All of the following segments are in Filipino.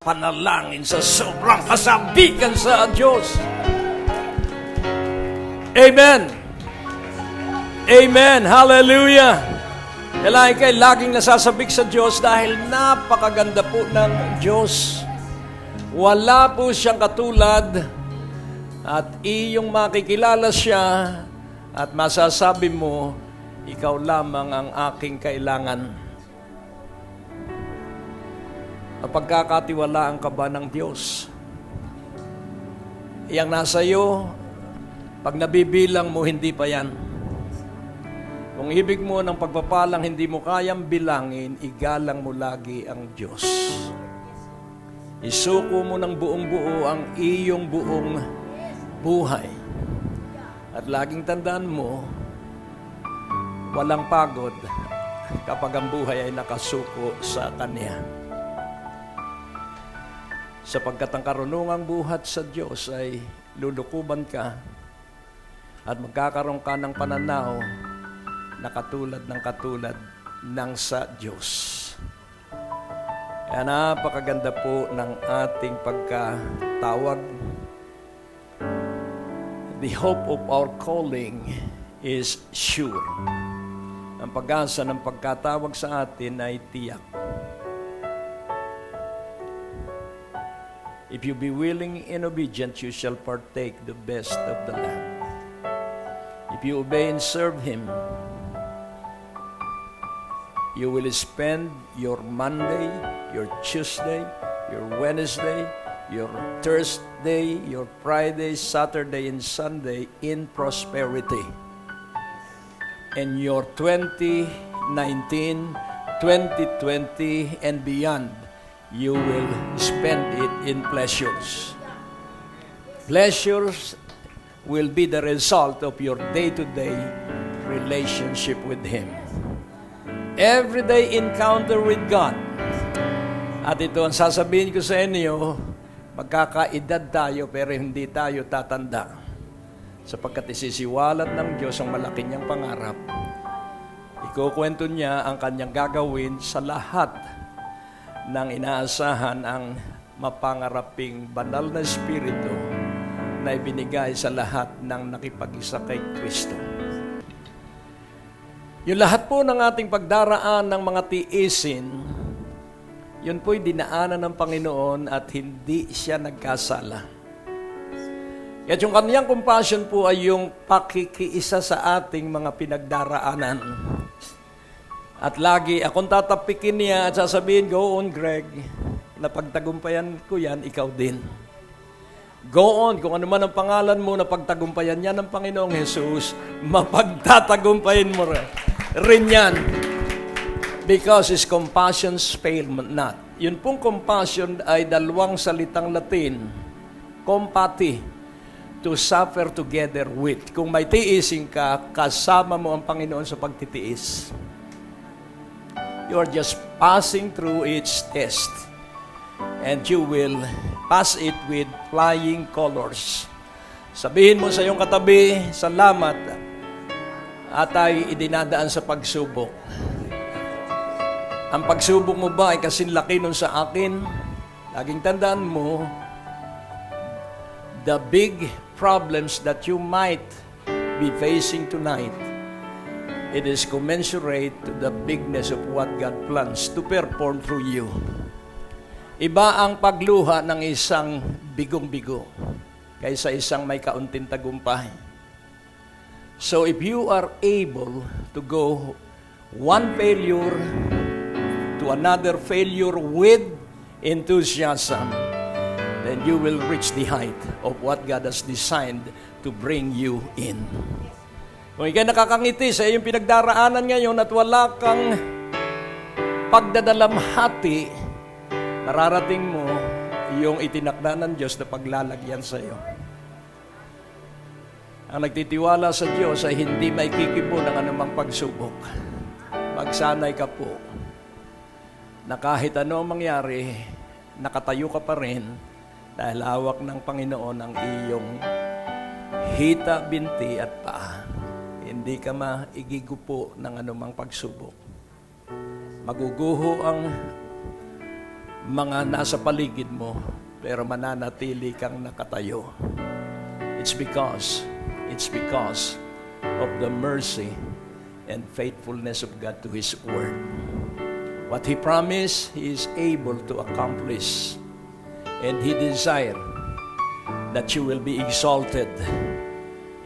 Panalangin sa sobrang kasabikan sa Diyos. Amen. Amen. Hallelujah. Kailangan kayo laging nasasabik sa Diyos dahil napakaganda po ng Diyos. Wala po siyang katulad at iyong makikilala siya at masasabi mo, ikaw lamang ang aking kailangan. Napagkakatiwalaan ka ba ng Diyos? Iyang nasa iyo, pag nabibilang mo, hindi pa yan. Kung ibig mo ng pagpapalang hindi mo kayang bilangin, igalang mo lagi ang Diyos. Isuko mo ng buong buo ang iyong buong buhay. At laging tandaan mo, walang pagod kapag ang buhay ay nakasuko sa Kanya. Sapagkat ang karunungang buhat sa Diyos ay lulukuban ka at magkakaroon ka ng pananaw na katulad ng sa Diyos. Kaya napakaganda po ng ating pagkatawag. The hope of our calling is sure. Ang pag-asa ng pagkatawag sa atin ay tiyak. If you be willing and obedient, you shall partake the best of the land. If you obey and serve Him, you will spend your Monday, your Tuesday, your Wednesday, your Thursday, your Friday, Saturday, and Sunday in prosperity. And your 2019, 2020, and beyond, you will spend it in pleasures. Pleasures will be the result of your day-to-day relationship with Him. Everyday encounter with God. At ito ang sasabihin ko sa inyo, magkakaedad tayo pero hindi tayo tatanda. Sapagkat isisiwalat ng Diyos ang malaki niyang pangarap. Ikukwento niya ang kanyang gagawin sa lahat nang inaasahan ang mapangaraping banal na Espiritu na ibinigay sa lahat ng nakipag-isa kay Kristo. Yung lahat po ng ating pagdaraan ng mga tiisin, yun po'y dinaanan ng Panginoon at hindi siya nagkasala. At yung kaniyang compassion po ay yung pakikiisa sa ating mga pinagdaraanan. At lagi akong tatapikin niya at sasabihin, go on, Greg. Napagtagumpayan ko yan, ikaw din. Go on, kung ano man ang pangalan mo, napagtagumpayan yan ng Panginoong Jesus, mapagtatagumpayan mo rin yan. Because His compassions fail not. Yun pong compassion ay dalawang salitang Latin, compati, to suffer together with. Kung may tiisin ka, kasama mo ang Panginoon sa pagtitiis. You are just passing through its test. And you will pass it with flying colors. Sabihin mo sa iyong katabi, salamat at ay idinadaan sa pagsubok. Ang pagsubok mo ba ay kasing laki nun sa akin? Laging tandaan mo, the big problems that you might be facing tonight, it is commensurate to the bigness of what God plans to perform through you. Iba ang pagluha ng isang bigong-bigo kaysa isang may kaunting tagumpay. So if you are able to go one failure to another failure with enthusiasm, then you will reach the height of what God has designed to bring you in. Kung ikay nakakangiti sa iyong pinagdaraanan ngayon at wala kang pagdadalamhati, nararating mo yung itinakda ng Diyos na paglalagyan sa iyo. Ang nagtitiwala sa Diyos ay hindi maikikibo ng anumang pagsubok. Magsanay ka po na kahit ano ang mangyari, nakatayo ka pa rin dahil hawak ng Panginoon ang iyong hita, binti at paa. Hindi ka maigigupo ng anumang pagsubok. Maguguho ang mga nasa paligid mo, pero mananatili kang nakatayo. It's because of the mercy and faithfulness of God to His Word. What He promised, He is able to accomplish. And He desires that you will be exalted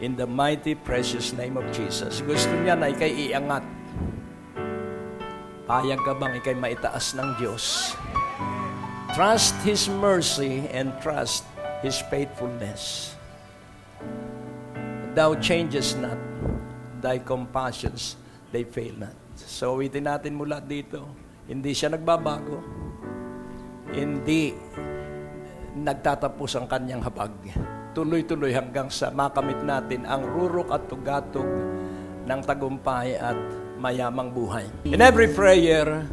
in the mighty, precious name of Jesus. Gusto niya na ikay iangat. Payag ka bang ikay maitaas ng Diyos? Trust His mercy and trust His faithfulness. Thou changes not, thy compassions, they fail not. So, uwitin natin mula dito. Hindi siya nagbabago. Hindi nagtatapos ang kanyang habag. Tuloy-tuloy hanggang sa makamit natin ang rurok at tugatog ng tagumpay at mayamang buhay. In every prayer,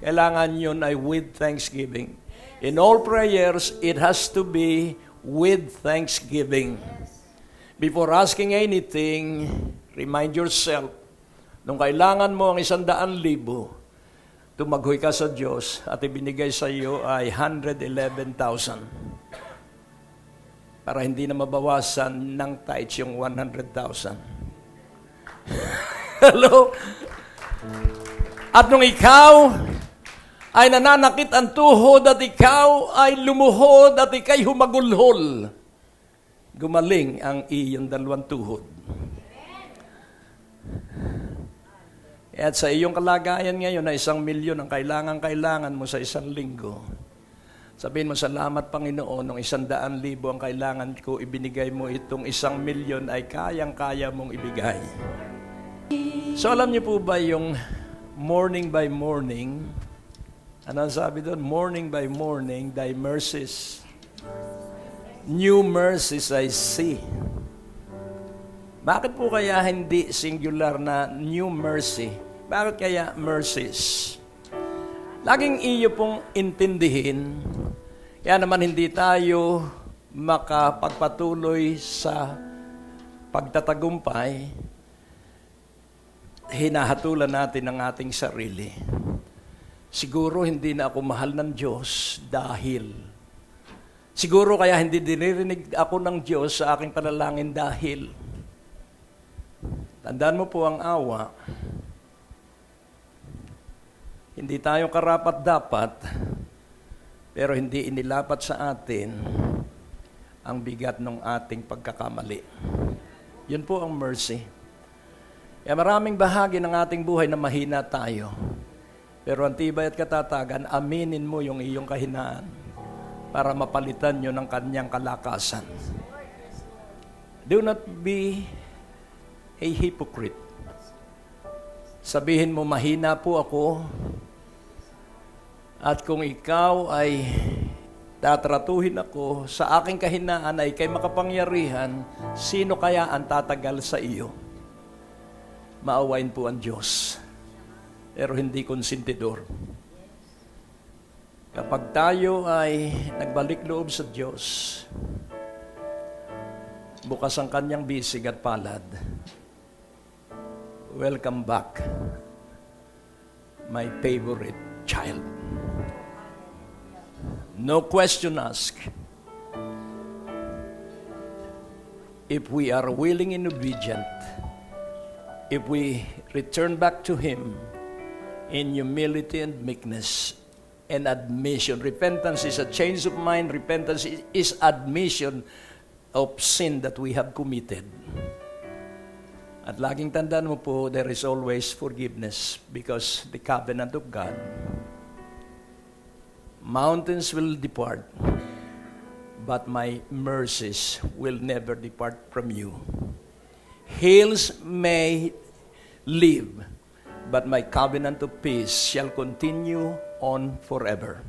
kailangan yun ay with thanksgiving. In all prayers, it has to be with thanksgiving. Before asking anything, remind yourself, nung kailangan mo ang 100,000, tumaghoy ka sa Diyos at ibinigay sa iyo ay 111,000. Para hindi na mabawasan ng tithes yung 100,000. Hello? At nung ikaw ay nananakit ang tuhod at ikaw ay lumuhod at ikay humagulhol, gumaling ang iyong dalawang tuhod. At sa iyong kalagayan ngayon na 1,000,000 ang kailangan mo sa 1 linggo, sabihin mo, salamat Panginoon, nung 100,000 ang kailangan ko, ibinigay mo itong 1,000,000 ay kayang-kaya mong ibigay. So alam niyo po ba yung morning by morning, ano ang sabi doon? Morning by morning, thy mercies, new mercies I see. Bakit po kaya hindi singular na new mercy? Bakit kaya mercies? Laging iyo pong intindihin, kaya naman hindi tayo makapagpatuloy sa pagtatagumpay, hinahatulan natin ang ating sarili. Siguro hindi na ako mahal ng Diyos dahil. Siguro kaya hindi dinirinig ako ng Diyos sa aking panalangin dahil. Tandaan mo po ang awa. Hindi tayo karapat-dapat, pero hindi inilapat sa atin ang bigat ng ating pagkakamali. Yun po ang mercy. Kaya maraming bahagi ng ating buhay na mahina tayo. Pero ang tibay at katatagan, aminin mo yung iyong kahinaan para mapalitan nyo ng kanyang kalakasan. Do not be a hypocrite. Sabihin mo, mahina po ako. At kung ikaw ay tatratuhin ako sa aking kahinaan ay kay makapangyarihan, sino kaya ang tatagal sa iyo? Maawain po ang Diyos, pero hindi konsentidor. Kapag tayo ay nagbalik loob sa Diyos, bukas ang kanyang bisig at palad. Welcome back, my favorite child. No question asked. If we are willing and obedient, if we return back to Him in humility and meekness and admission. Repentance is a change of mind. Repentance is admission of sin that we have committed. At laging tandaan mo po, there is always forgiveness because the covenant of God. Mountains will depart, but my mercies will never depart from you. Hills may leave, but my covenant of peace shall continue on forever.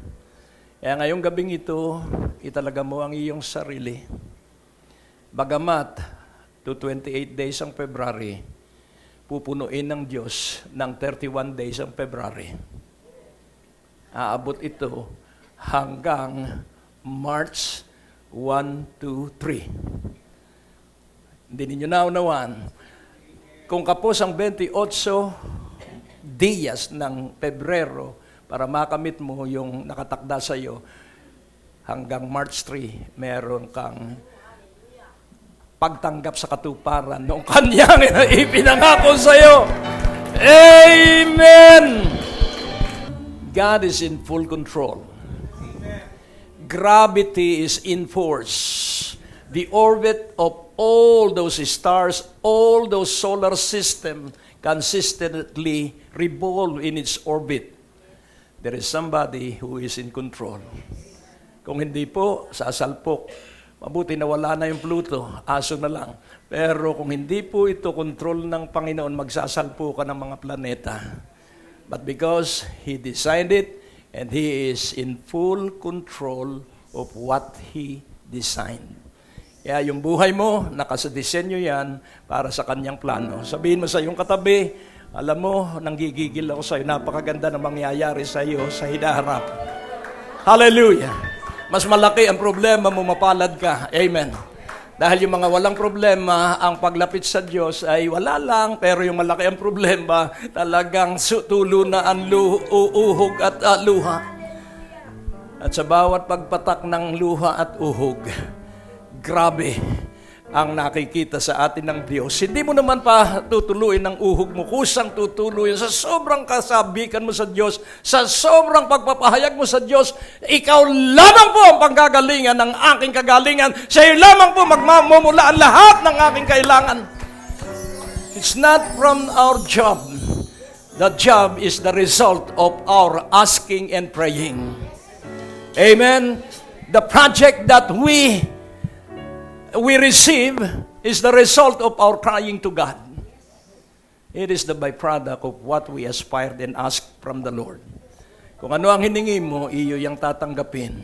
Kaya ngayong gabing ito, italaga mo ang iyong sarili. Bagamat, to 28 days ang February, pupunuin ng Diyos ng 31 days ang February. Aabot ito hanggang March 1, 2, 3. Hindi ninyo naunawaan. Kung kapos ang 28 días ng Pebrero, para makamit mo yung nakatakda sa iyo hanggang March 3, meron kang pagtanggap sa katuparan ng kanyang ipinangako sa iyo. Amen! God is in full control. Gravity is in force. The orbit of all those stars, all those solar system consistently revolve in its orbit. There is somebody who is in control. Kung hindi po, sasalpok. Mabuti na wala na yung Pluto, aso na lang. Pero kung hindi po ito control ng Panginoon, magsasalpo ka ng mga planeta. But because He designed it, and He is in full control of what He designed. Kaya yung buhay mo, nakasadesenyo yan para sa Kanyang plano. Sabihin mo sa iyong katabi, alam mo, nanggigigil ako sa iyo, napakaganda na mangyayari sa iyo sa hinaharap. Hallelujah! Mas malaki ang problema mo, mapalad ka. Amen. Dahil yung mga walang problema, ang paglapit sa Diyos ay wala lang, pero yung malaki ang problema, talagang tulo na ang uhog at luha. At sa bawat pagpatak ng luha at uhog, grabe ang nakikita sa atin ng Diyos. Hindi mo naman pa tutuloy ng uhog mo, kusang tutuloy sa sobrang kasabikan mo sa Diyos, sa sobrang pagpapahayag mo sa Diyos. Ikaw lamang po ang panggagalingan ng aking kagalingan. Sa iyo lamang po magmamumula ang lahat ng aking kailangan. It's not from our job. The job is the result of our asking and praying. Amen. The project that we receive is the result of our crying to God. It is the byproduct of what we aspired and asked from the Lord. Kung ano ang hiningi mo, iyo yung tatanggapin.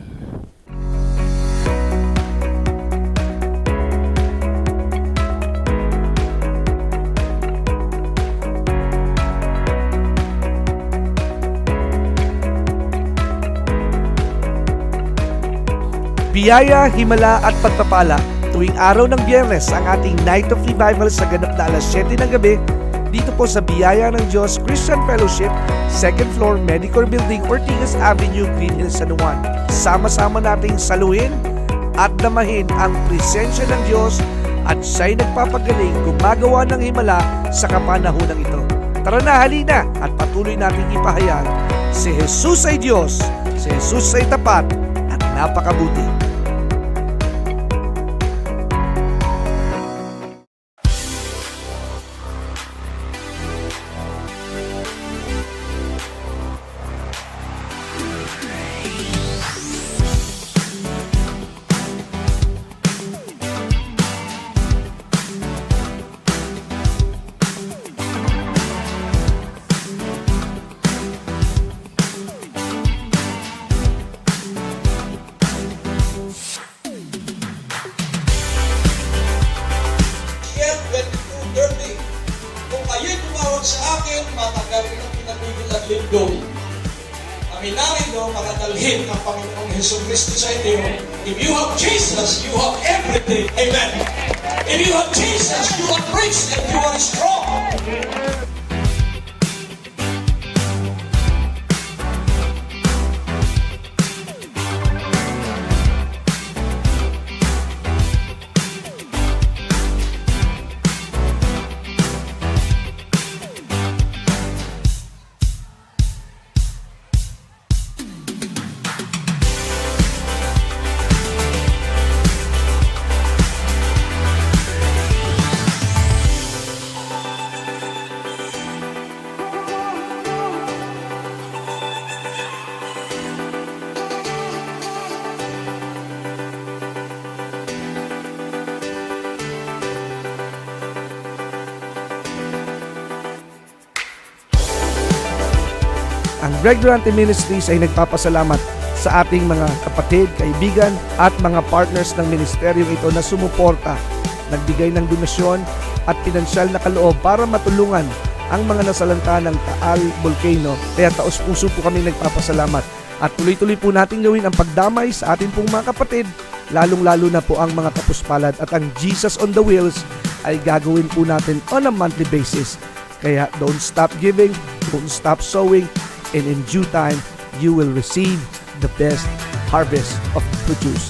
Biyaya, himala at pagpapala. Tuwing araw ng Biyernes ang ating Night of Revival sa ganap na alas 7 ng gabi dito po sa Biyaya ng Diyos Christian Fellowship, 2nd floor, Medicor Building, Ortigas Avenue, Green Hills, San Juan. Sama-sama nating saluhin at damahin ang presensya ng Diyos at siya'y nagpapagaling gumagawa ng himala sa kapanahunan ito. Tara na, halina at patuloy nating ipahayag si Jesus ay Diyos, si Jesus ay tapat at napakabuti. Sa akin, matagal ng pinabigil at lindol. Aminarin do, makadalhin ng Panginoong Jesucristo sa inyo. If you have Jesus, you have everything. Amen. If you have Jesus, you are rich and you are strong. Ang Greg Durante Ministries ay nagpapasalamat sa ating mga kapatid, kaibigan at mga partners ng ministeryong ito na sumuporta, nagbigay ng donasyon at pinansyal na kaloob para matulungan ang mga nasalanta ng Taal Volcano. Kaya taos-puso po kami nagpapasalamat at tuloy-tuloy po natin gawin ang pagdamay sa ating pong mga kapatid, lalong-lalo na po ang mga kapuspalad at ang Jesus on the Wheels ay gagawin po natin on a monthly basis. Kaya don't stop giving, don't stop sowing, and in due time, you will receive the best harvest of produce.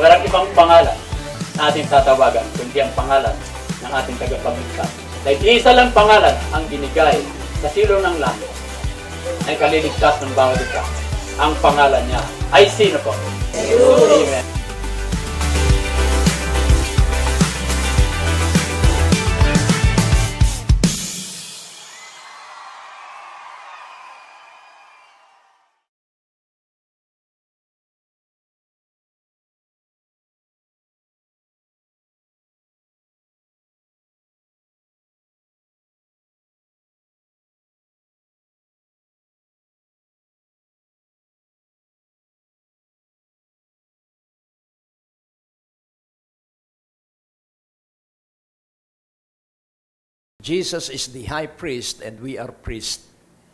Walang ibang pangalan na ating tatawagan kundi ang pangalan ng ating tagapagligtas. Dahil isa lang pangalan ang binigay sa silong ng langit ay kaliligtas ng bawat isa. Ang pangalan niya ay sino po? Amen. Jesus is the high priest and we are priest.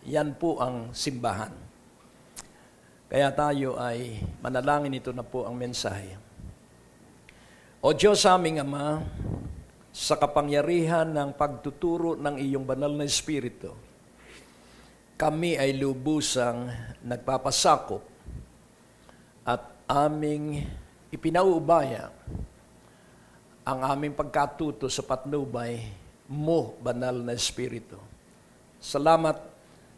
Yan po ang simbahan. Kaya tayo ay manalangin, ito na po ang mensahe. O Diyos aming Ama, sa kapangyarihan ng pagtuturo ng iyong banal na Espiritu, kami ay lubusang nagpapasakop at aming ipinauubaya ang aming pagkatuto sa patnubay mo, banal na Espiritu. Salamat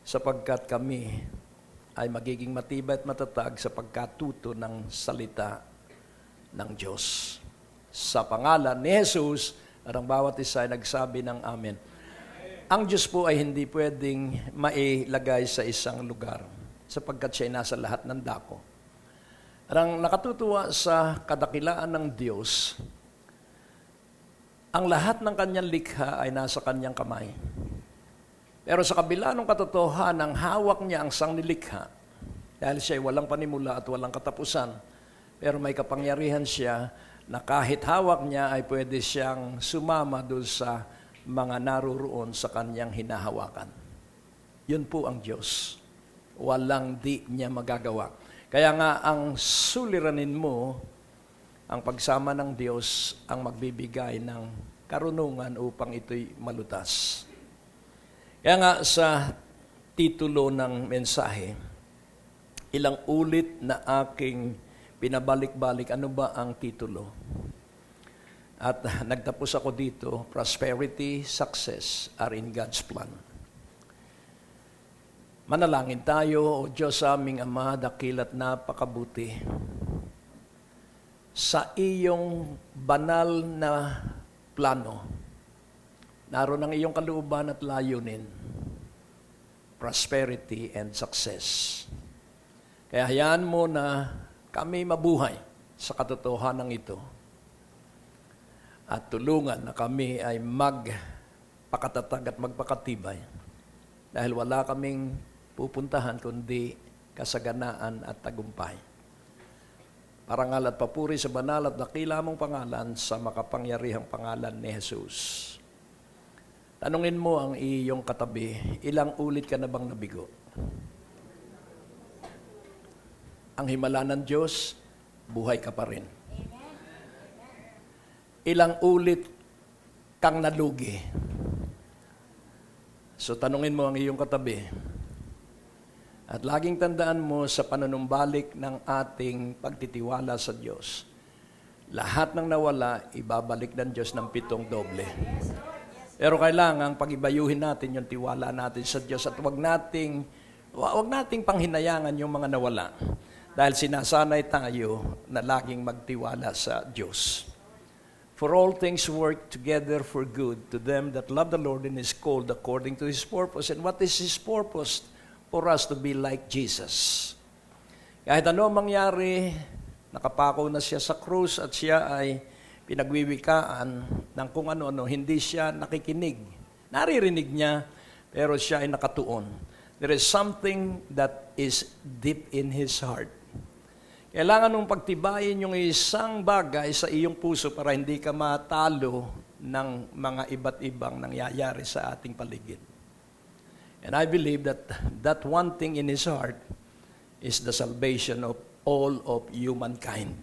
sapagkat kami ay magiging matibay at matatag sa pagkatuto ng salita ng Diyos. Sa pangalan ni Jesus, at ang bawat isa ay nagsabi ng Amen. Ang Diyos po ay hindi pwedeng mailagay sa isang lugar sapagkat siya ay nasa lahat ng dako. At ang nakatutuwa sa kadakilaan ng Diyos, ang lahat ng kanyang likha ay nasa kanyang kamay. Pero sa kabila ng katotohanan, hawak niya ang sangnilikha dahil siya ay walang panimula at walang katapusan. Pero may kapangyarihan siya na kahit hawak niya ay pwede siyang sumama doon sa mga naruroon sa kanyang hinahawakan. Yun po ang Diyos. Walang di niya magagawa. Kaya nga ang suliranin mo, ang pagsama ng Diyos ang magbibigay ng karunungan upang ito'y malutas. Kaya nga sa titulo ng mensahe, ilang ulit na aking pinabalik-balik, ano ba ang titulo? At nagtapos ako dito, prosperity, success are in God's plan. Manalangin tayo, O Diyos aming Ama, dakil at napakabuti. Sa iyong banal na plano, naroon ang iyong kalooban at layunin, prosperity and success. Kaya hayaan mo na kami mabuhay sa katotohanan ito at tulungan na kami ay magpakatatag at magpakatibay dahil wala kaming pupuntahan kundi kasaganaan at tagumpay. Parangal at papuri sa banal at dakila mong pangalan sa makapangyarihang pangalan ni Jesus. Tanungin mo ang iyong katabi, ilang ulit ka na bang nabigo? Ang himala ng Diyos, buhay ka pa rin. Ilang ulit kang nalugi? So tanungin mo ang iyong katabi. At laging tandaan mo sa panunumbalik ng ating pagtitiwala sa Diyos, lahat ng nawala, ibabalik ng Diyos ng 7 doble. Pero kailangan pag-ibayuhin natin yung tiwala natin sa Diyos at wag nating panghinayangan yung mga nawala. Dahil sinasanay tayo na laging magtiwala sa Diyos. For all things work together for good to them that love the Lord and is called according to His purpose. And what is His purpose? For us to be like Jesus. Kahit ano mangyari, nakapako na siya sa krus at siya ay pinagwiwikaan ng kung ano-ano, hindi siya nakikinig. Naririnig niya, pero siya ay nakatuon. There is something that is deep in his heart. Kailangan mong pagtibayin yung isang bagay sa iyong puso para hindi ka matalo ng mga iba't ibang nangyayari sa ating paligid. And I believe that that one thing in his heart is the salvation of all of humankind.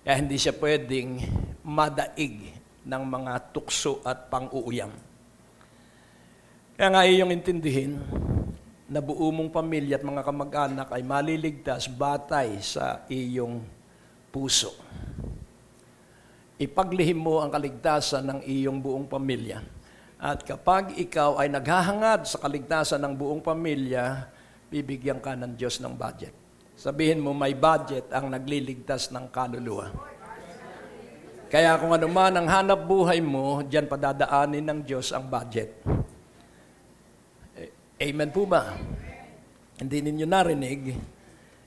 Kaya hindi siya pwedeng madaig ng mga tukso at pang-uuyam. Kaya nga iyong intindihin na buo mong pamilya at mga kamag-anak ay maliligtas batay sa iyong puso. Ipaglihim mo ang kaligtasan ng iyong buong pamilya. At kapag ikaw ay naghahangad sa kaligtasan ng buong pamilya, bibigyan ka ng Diyos ng budget. Sabihin mo, may budget ang nagliligtas ng kaluluwa. Kaya kung ano man ang hanap buhay mo, diyan padadaanin ng Diyos ang budget. Amen po ba? Hindi ninyo narinig,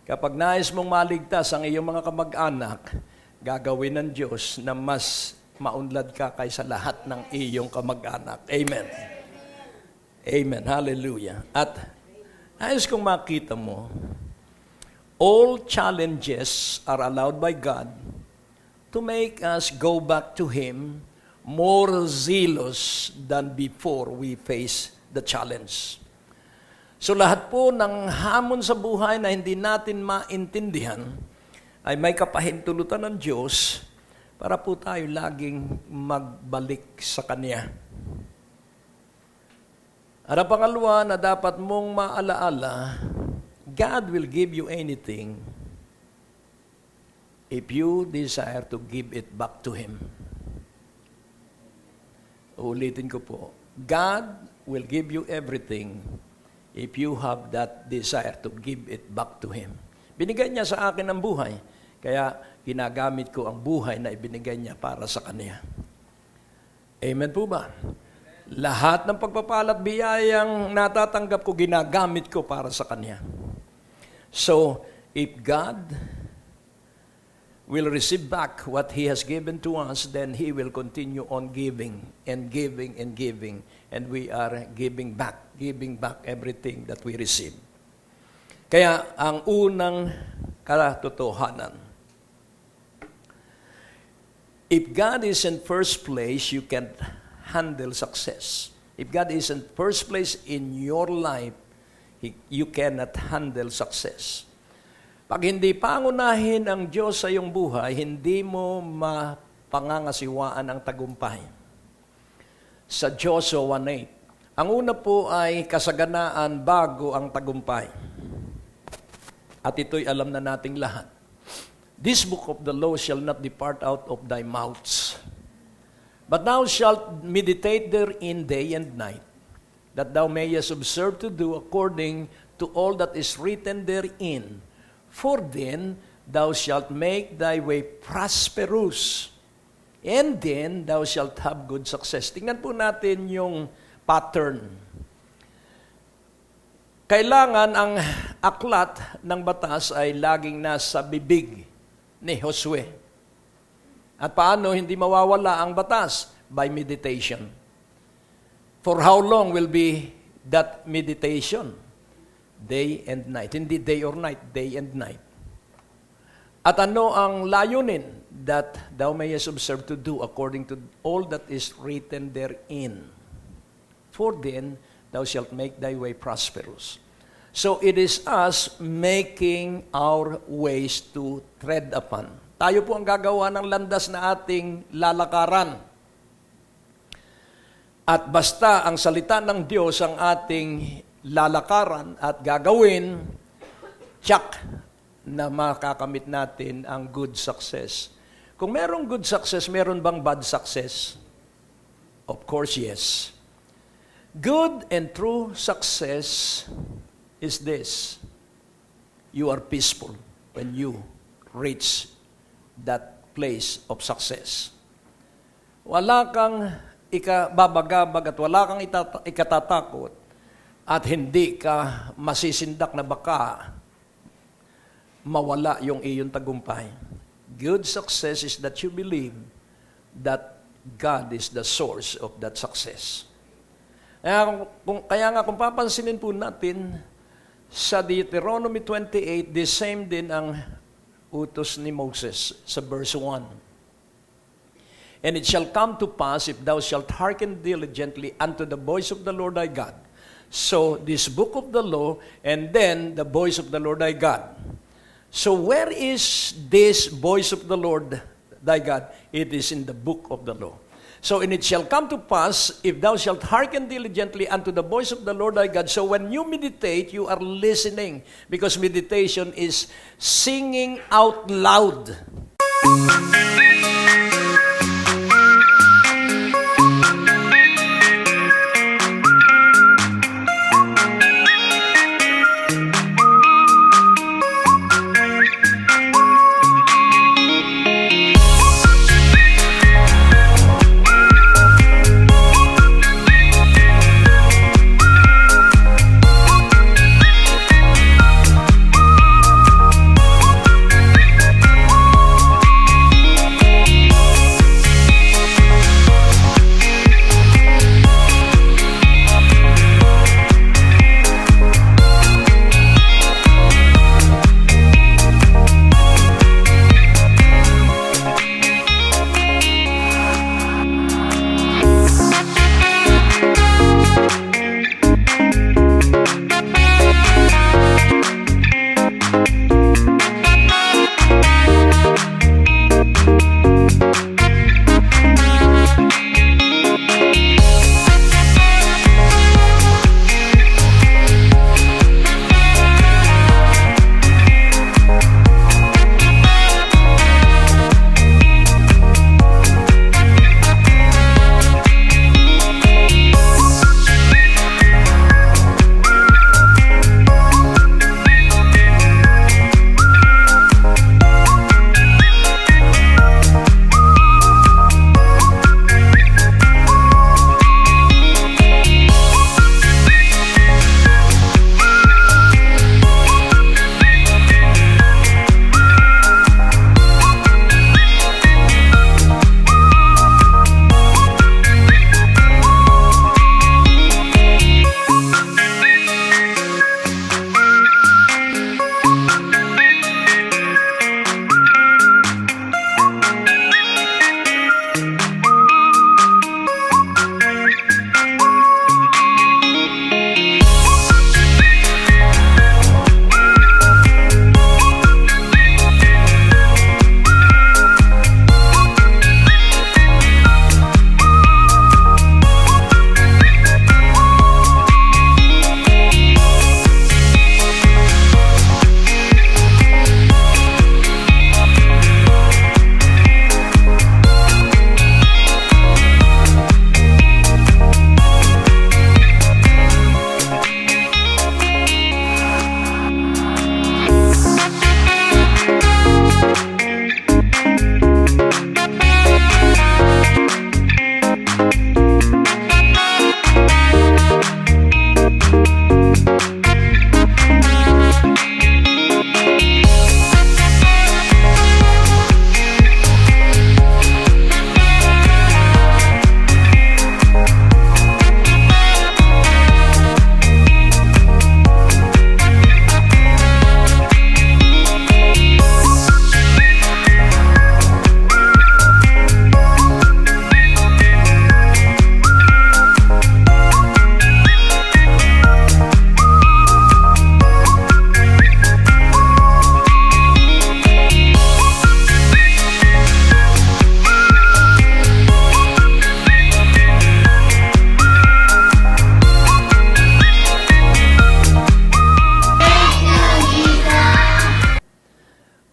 kapag nais mong maligtas ang iyong mga kamag-anak, gagawin ng Diyos na mas maunlad ka kaysa lahat ng iyong kamag-anak. Amen. Amen. Hallelujah. At nais kong makita mo, all challenges are allowed by God to make us go back to Him more zealous than before we face the challenge. So lahat po ng hamon sa buhay na hindi natin maintindihan ay may kapahintulutan ng Diyos para po tayo laging magbalik sa Kanya. At ang pangalawa na dapat mong maalaala, God will give you anything if you desire to give it back to Him. Ulitin ko po, God will give you everything if you have that desire to give it back to Him. Binigay niya sa akin ang buhay, kaya ginagamit ko ang buhay na ibinigay niya para sa Kanya. Amen po ba? Lahat ng pagpapala at biyayang natatanggap ko, ginagamit ko para sa Kanya. So, if God will receive back what He has given to us, then He will continue on giving and giving and giving. And we are giving back everything that we receive. Kaya ang unang katotohanan, if God is in first place, you can handle success. If God is in first place in your life, you cannot handle success. Pag hindi pangunahin ang Diyos sa iyong buhay, hindi mo mapangangasiwaan ang tagumpay. Sa Joshua 1:8, ang una po ay kasaganaan bago ang tagumpay. At ito'y alam na nating lahat. This book of the law shall not depart out of thy mouths, but thou shalt meditate therein day and night, that thou mayest observe to do according to all that is written therein. For then thou shalt make thy way prosperous, and then thou shalt have good success. Tingnan po natin yung pattern. Kailangan ang aklat ng batas ay laging nasa bibig ni Josue. At paano hindi mawawala ang batas? By meditation. For how long will be that meditation? Day and night. Hindi day or night, day and night. At ano ang layunin? That thou mayest observe to do according to all that is written therein. For then thou shalt make thy way prosperous. So it is us making our ways to tread upon. Tayo po ang gagawa ng landas na ating lalakaran. At basta ang salita ng Diyos ang ating lalakaran at gagawin, tsak na makakamit natin ang good success. Kung merong good success, meron bang bad success? Of course, yes. Good and true success is this: you are peaceful when you reach that place of success. Wala kang ikababagabag at wala kang ikatatakot at hindi ka masisindak na baka mawala yung iyong tagumpay. Good success is that you believe that God is the source of that success. Kaya nga kung papansinin po natin, sa Deuteronomy 28, the same din ang utos ni Moses sa verse 1. And it shall come to pass, if thou shalt hearken diligently unto the voice of the Lord thy God, So, this book of the law, and then the voice of the Lord thy God. So, where is this voice of the Lord thy God? It is in the book of the law. So, and it shall come to pass, if thou shalt hearken diligently unto the voice of the Lord thy God. So, when you meditate, you are listening, because meditation is singing out loud.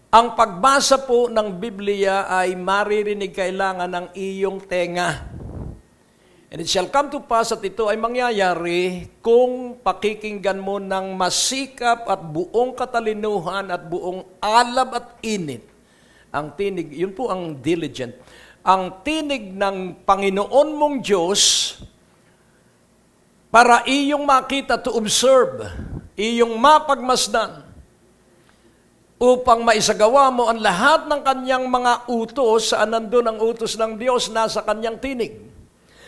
Ang pagbasa po ng Biblia ay maririnig kailangan ng iyong tenga. And it shall come to pass at ito ay mangyayari kung pakikinggan mo ng masikap at buong katalinuhan at buong alab at init. Ang tinig, yun po ang diligent. Ang tinig ng Panginoon mong Diyos para iyong makita, to observe, iyong mapagmasdan, upang maisagawa mo ang lahat ng kanyang mga utos. Saan nandun ang utos ng Diyos? Nasa kanyang tinig.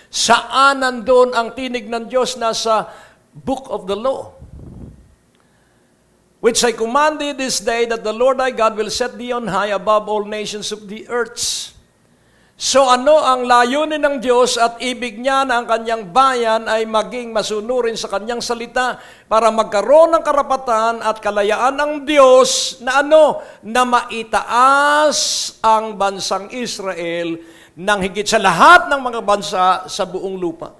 Saan nandun ang tinig ng Diyos? Nasa book of the law. Which I command thee this day, that the Lord thy God will set thee on high above all nations of the earth. So ano ang layunin ng Diyos at ibig niya na ang kanyang bayan ay maging masunurin sa kanyang salita para magkaroon ng karapatan at kalayaan ng Diyos na ano? Na maitaas ang bansang Israel ng higit sa lahat ng mga bansa sa buong lupa.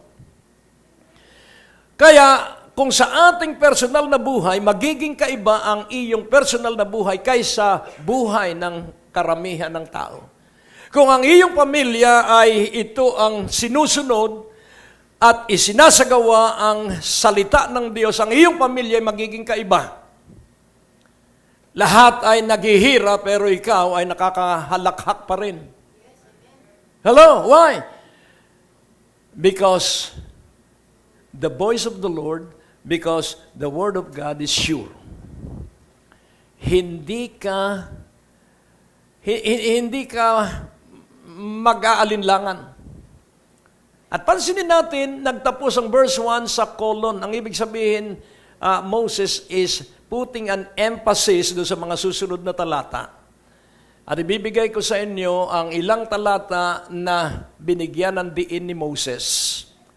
Kaya kung sa ating personal na buhay, magiging kaiba ang iyong personal na buhay kaysa buhay ng karamihan ng tao. Kung ang iyong pamilya ay ito ang sinusunod at isinasagawa ang salita ng Diyos, ang iyong pamilya ay magiging kaiba. Lahat ay naghihirap pero ikaw ay nakakahalakhak pa rin. Hello? Why? Because the voice of the Lord, because the Word of God is sure. Hindi ka mag-aalinlangan. At pansinin natin, nagtapos ang verse 1 sa colon. Ang ibig sabihin, Moses is putting an emphasis doon sa mga susunod na talata. At ibibigay ko sa inyo ang ilang talata na binigyan ng diin ni Moses.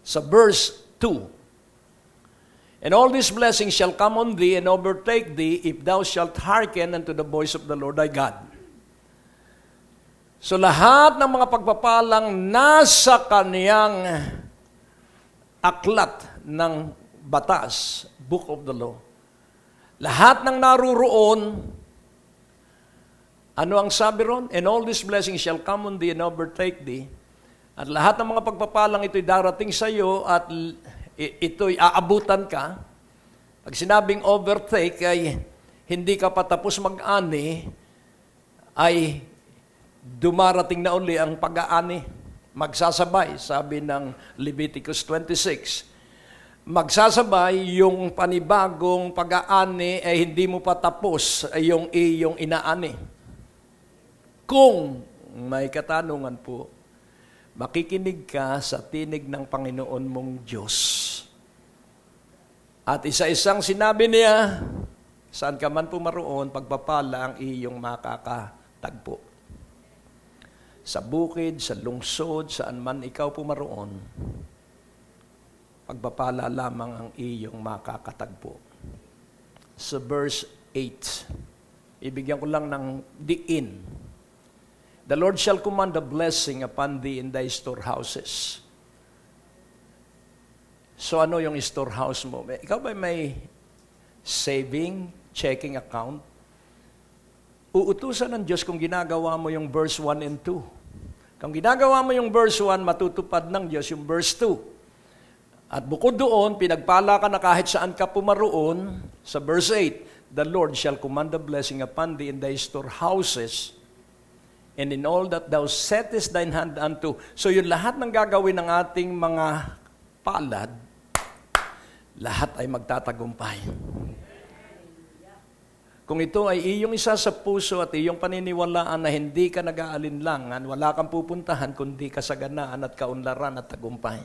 Sa verse 2. And all these blessings shall come on thee and overtake thee if thou shalt hearken unto the voice of the Lord thy God. So lahat ng mga pagpapalang nasa kaniyang aklat ng batas, book of the law. Lahat ng naruroon, ano ang sabi ron? And all these blessings shall come on thee and overtake thee. At lahat ng mga pagpapalang ito'y darating sa iyo at ito'y aabutan ka. Pag sinabing overtake ay hindi ka patapos mag-ani, ay dumarating na uli ang pag-aani. Magsasabay, sabi ng Leviticus 26. Magsasabay yung panibagong pag-aani ay hindi mo pa tapos yung iyong inaani. Kung may katanungan po, makikinig ka sa tinig ng Panginoon mong Diyos. At isa-isang sinabi niya, saan ka man pumaroon, pagpapala ang iyong makakatagpo. Sa bukid, sa lungsod, saan man ikaw pumaroon, pagpapala lamang ang iyong makakatagpo. Sa verse 8, ibigyan ko lang ng diin. The Lord shall command a blessing upon thee in thy storehouses. So ano yung storehouse mo? Ikaw ba may saving, checking account? Uutusan ng Diyos kung ginagawa mo yung verse 1 and 2. Kung ginagawa mo yung verse 1, matutupad ng Diyos yung verse 2. At bukod doon, pinagpala ka na kahit saan ka pumaroon, sa verse 8, the Lord shall command a blessing upon thee in thy storehouses, and in all that thou settest thine hand unto. So yun lahat ng gagawin ng ating mga palad, lahat ay magtatagumpay. Kung ito ay iyong isa sa puso at iyong paniniwalaan na hindi ka nag-aalinlangan, wala kang pupuntahan kundi kasaganaan at kaunlaran at tagumpay.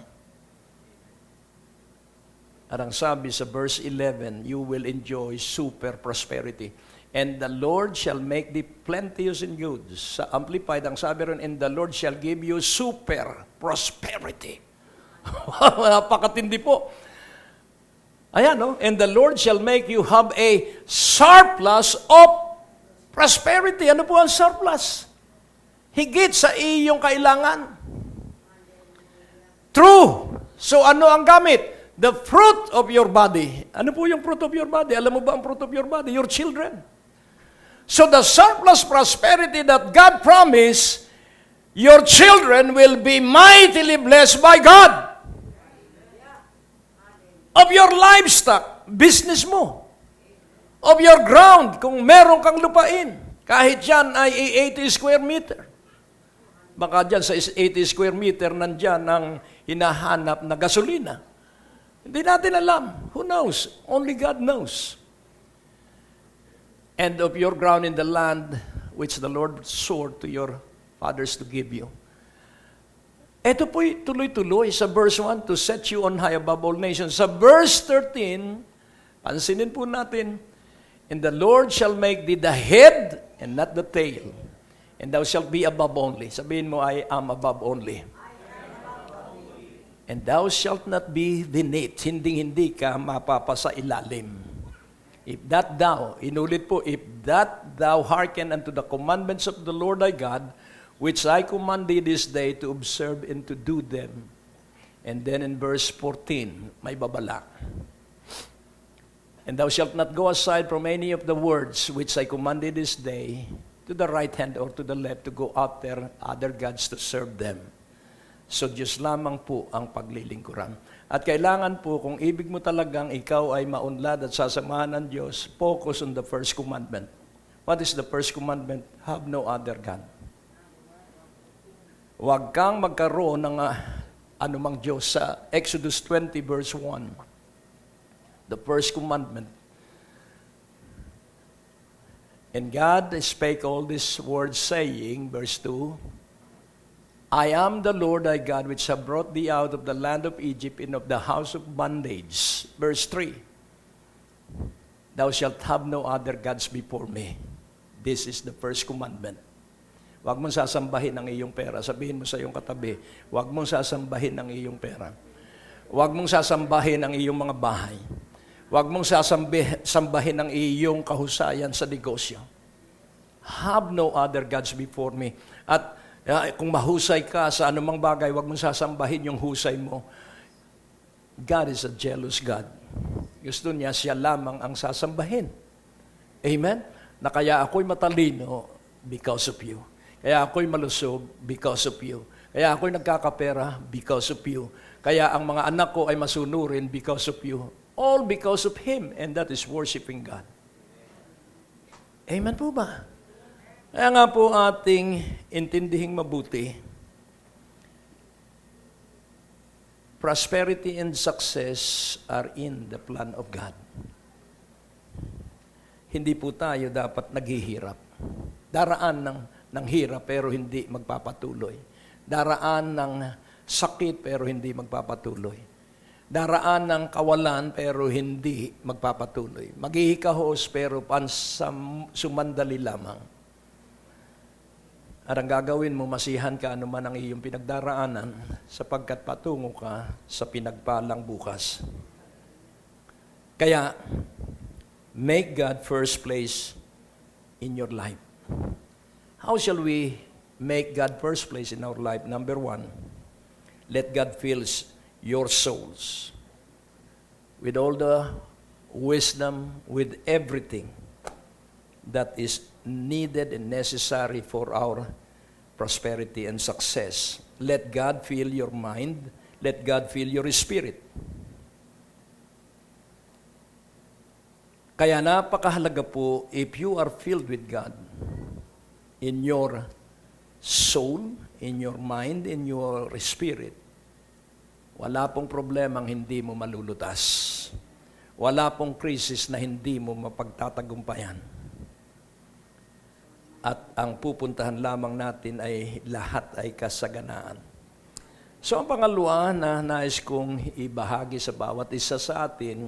At ang sabi sa verse 11, you will enjoy super prosperity. And the Lord shall make thee plenteous in goods. Sa Amplified, ang sabi rin, and the Lord shall give you super prosperity. Napakatindi po. Ayan, no? And the Lord shall make you have a surplus of prosperity. Ano po ang surplus? Higit sa iyong kailangan. True. So ano ang gamit? The fruit of your body. Ano po yung fruit of your body? Alam mo ba ang fruit of your body? Your children. So the surplus prosperity that God promised, your children will be mightily blessed by God. Of your livestock, business mo. Of your ground, kung meron kang lupain. Kahit yan ay 80 square meter. Baka dyan sa 80 square meter, nandyan ang hinahanap na gasolina. Hindi natin alam. Who knows? Only God knows. And of your ground in the land which the Lord swore to your fathers to give you. Ito po'y tuloy-tuloy sa verse 1, to set you on high above all nations. Sa verse 13, pansinin po natin, and the Lord shall make thee the head and not the tail. And thou shalt be above only. Sabihin mo, I am above only. And thou shalt not be beneath. Hindi ka mapapasa ilalim. If that thou, inulit po, if that thou hearken unto the commandments of the Lord thy God, which I command thee this day to observe and to do them. And then in verse 14, may babala. And thou shalt not go aside from any of the words which I command thee this day, to the right hand or to the left, to go out there other gods to serve them. So Diyos lamang po ang paglilingkuran. At kailangan po, kung ibig mo talagang ikaw ay maunlad at sasamahan ng Diyos, focus on the first commandment. What is the first commandment? Have no other God. Huwag kang magkaroon ng anumang Diyos. Sa Exodus 20 verse 1, the first commandment. And God spake all these words, saying, verse 2, I am the Lord thy God, which have brought thee out of the land of Egypt and of the house of bondage. Verse 3, thou shalt have no other gods before me. This is the first commandment. Huwag mong sasambahin ang iyong pera. Sabihin mo sa iyong katabi, huwag mong sasambahin ang iyong pera. Huwag mong sasambahin ang iyong mga bahay. Huwag mong sasambahin ang iyong kahusayan sa negosyo. Have no other gods before me. At kung mahusay ka sa anumang bagay, huwag mong sasambahin yung husay mo. God is a jealous God. Gusto niya, siya lamang ang sasambahin. Amen? Na kaya ako'y matalino because of you. Kaya ako'y malusog because of you. Kaya ako'y nagkakapera because of you. Kaya ang mga anak ko ay masunurin because of you. All because of Him, and that is worshiping God. Amen po ba? Kaya nga po ating intindihing mabuti, prosperity and success are in the plan of God. Hindi po tayo dapat naghihirap. Daraan ng hirap pero hindi magpapatuloy. Daraan ng sakit pero hindi magpapatuloy. Daraan ng kawalan pero hindi magpapatuloy. Maghihikahos pero sumandali lamang. At ang gagawin mo, masihan ka anuman ang iyong pinagdaraanan sapagkat patungo ka sa pinagpalang bukas. Kaya, make God first place in your life. How shall we make God first place in our life? Number 1, let God fill your souls with all the wisdom, with everything that is needed and necessary for our prosperity and success. Let God fill your mind. Let God fill your spirit. Kaya napakahalaga po, if you are filled with God in your soul, in your mind, in your spirit, wala pong problemang hindi mo malulutas. Wala pong krisis na hindi mo mapagtatagumpayan. At ang pupuntahan lamang natin ay lahat ay kasaganaan. So ang pangalawa na nais kong ibahagi sa bawat isa sa atin,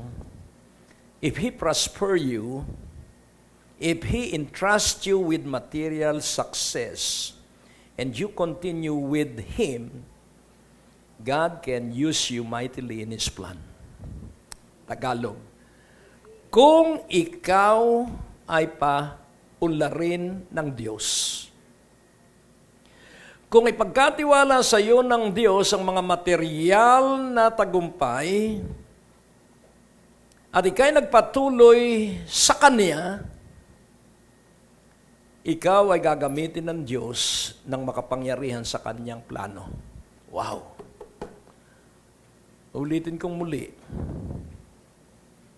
if He prosper you, if He entrust you with material success, and you continue with Him, God can use you mightily in His plan. Tagalog, kung ikaw ay unlarin ng Diyos. Kung ipagkatiwala sa iyo ng Diyos ang mga material na tagumpay, at ika'y nagpatuloy sa Kanya, ikaw ay gagamitin ng Diyos ng makapangyarihan sa Kanyang plano. Wow! Ulitin kong muli.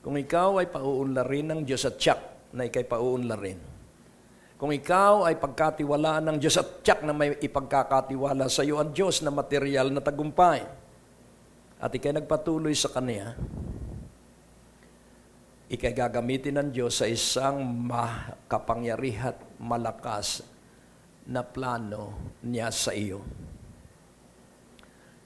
Kung ikaw ay pauunlarin ng Diyos at tiyak na ika'y pauunlarin, kung ikaw ay pagkatiwalaan ng Diyos at tiyak na may ipagkakatiwala sa iyo ang Diyos na material na tagumpay, at ika'y nagpatuloy sa Kanya, ika'y gagamitin ng Diyos sa isang makapangyarihan at malakas na plano niya sa iyo.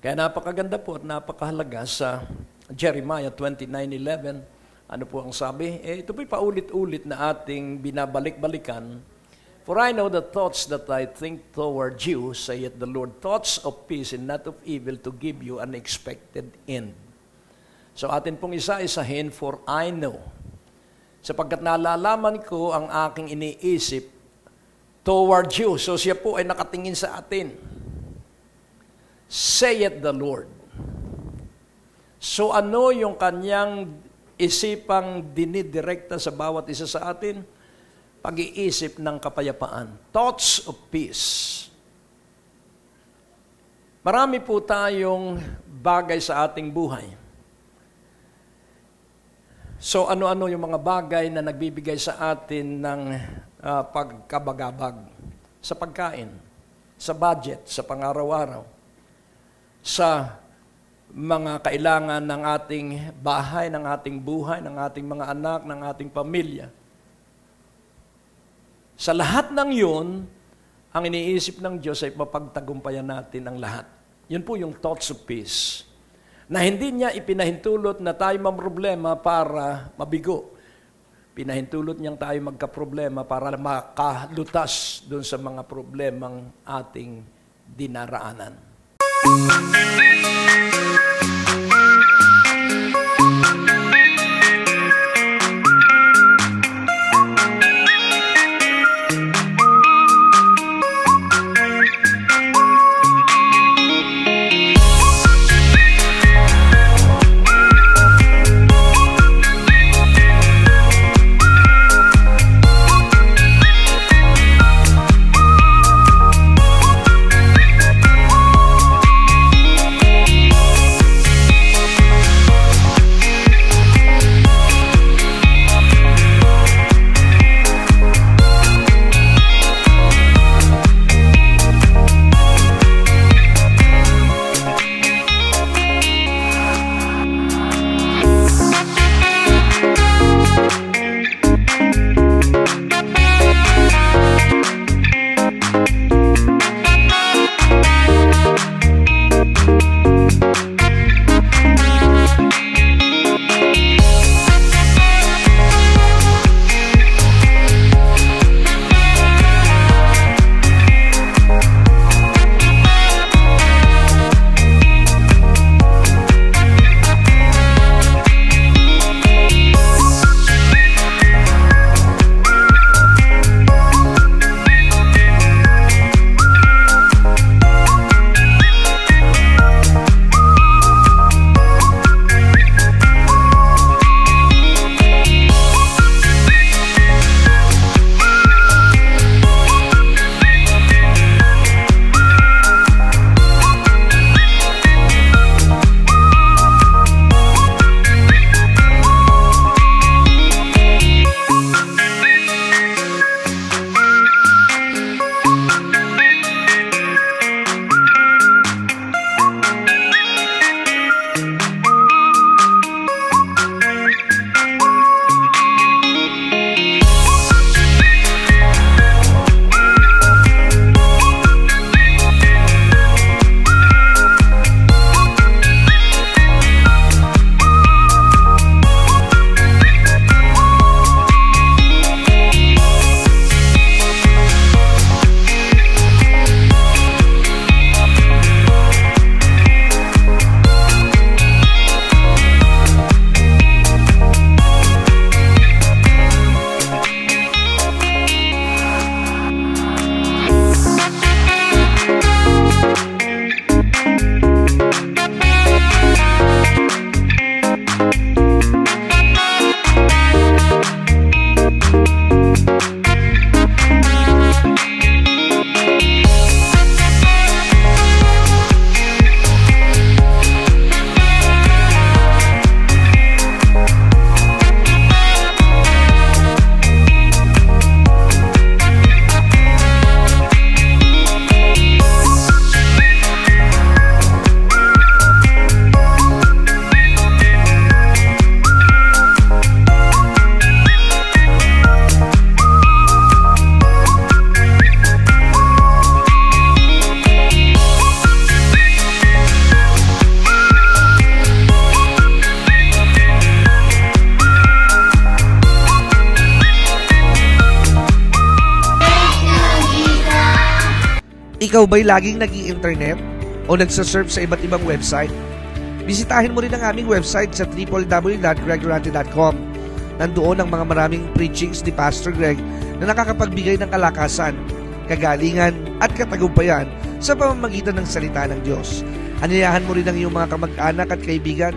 Kaya napakaganda po at napakahalaga sa Jeremiah 29:11. Ano po ang sabi? Ito po'y paulit-ulit na ating binabalik-balikan. For I know the thoughts that I think toward you, saith the Lord, thoughts of peace and not of evil, to give you an expected end. So atin pong isa-isahin, for I know. Sapagkat nalalaman ko ang aking iniisip toward you. So siya po ay nakatingin sa atin. Saith the Lord. So ano yung kanyang isipang dinidirekta sa bawat isa sa atin? Pag-iisip ng kapayapaan. Thoughts of peace. Marami po tayong bagay sa ating buhay. So ano-ano yung mga bagay na nagbibigay sa atin ng pagkabagabag? Sa pagkain, sa budget, sa pang-araw-araw, sa mga kailangan ng ating bahay, ng ating buhay, ng ating mga anak, ng ating pamilya. Sa lahat ng yun, ang iniisip ng Diyos ay mapagtagumpayan natin ang lahat. Yun po yung thoughts of peace. Na hindi niya ipinahintulot na tayo mamroblema para mabigo. Pinahintulot niyang tayo magkaproblema para makalutas doon sa mga problemang ating dinaraanan. ikaw ba'y laging nag-i-internet o nagsasurf sa iba't ibang website? Bisitahin mo rin ang aming website sa www.greggorante.com. Nandoon ang mga maraming preachings ni Pastor Greg na nakakapagbigay ng kalakasan, kagalingan at katagumpayan sa pamamagitan ng salita ng Diyos. Anyayahan mo rin ang iyong mga kamag-anak at kaibigan,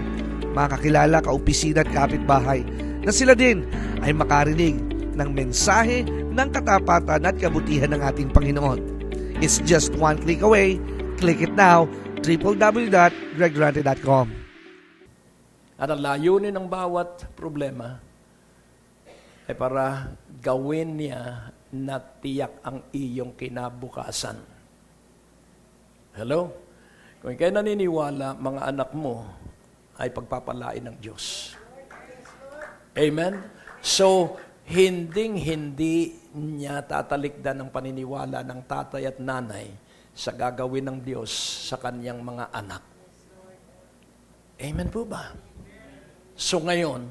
mga kakilala, kaopisina at kapitbahay na sila din ay makarinig ng mensahe ng katapatan at kabutihan ng ating Panginoon. It's just one click away. Click it now, www.greggorante.com. At ang layunin ng bawat problema ay para gawin niya na tiyak ang iyong kinabukasan. Hello? Kung kayo naniniwala, mga anak mo ay pagpapalain ng Diyos. Amen? So, hindi niya tatalikdan ng paniniwala ng tatay at nanay sa gagawin ng Diyos sa kanyang mga anak. Amen po ba? So ngayon,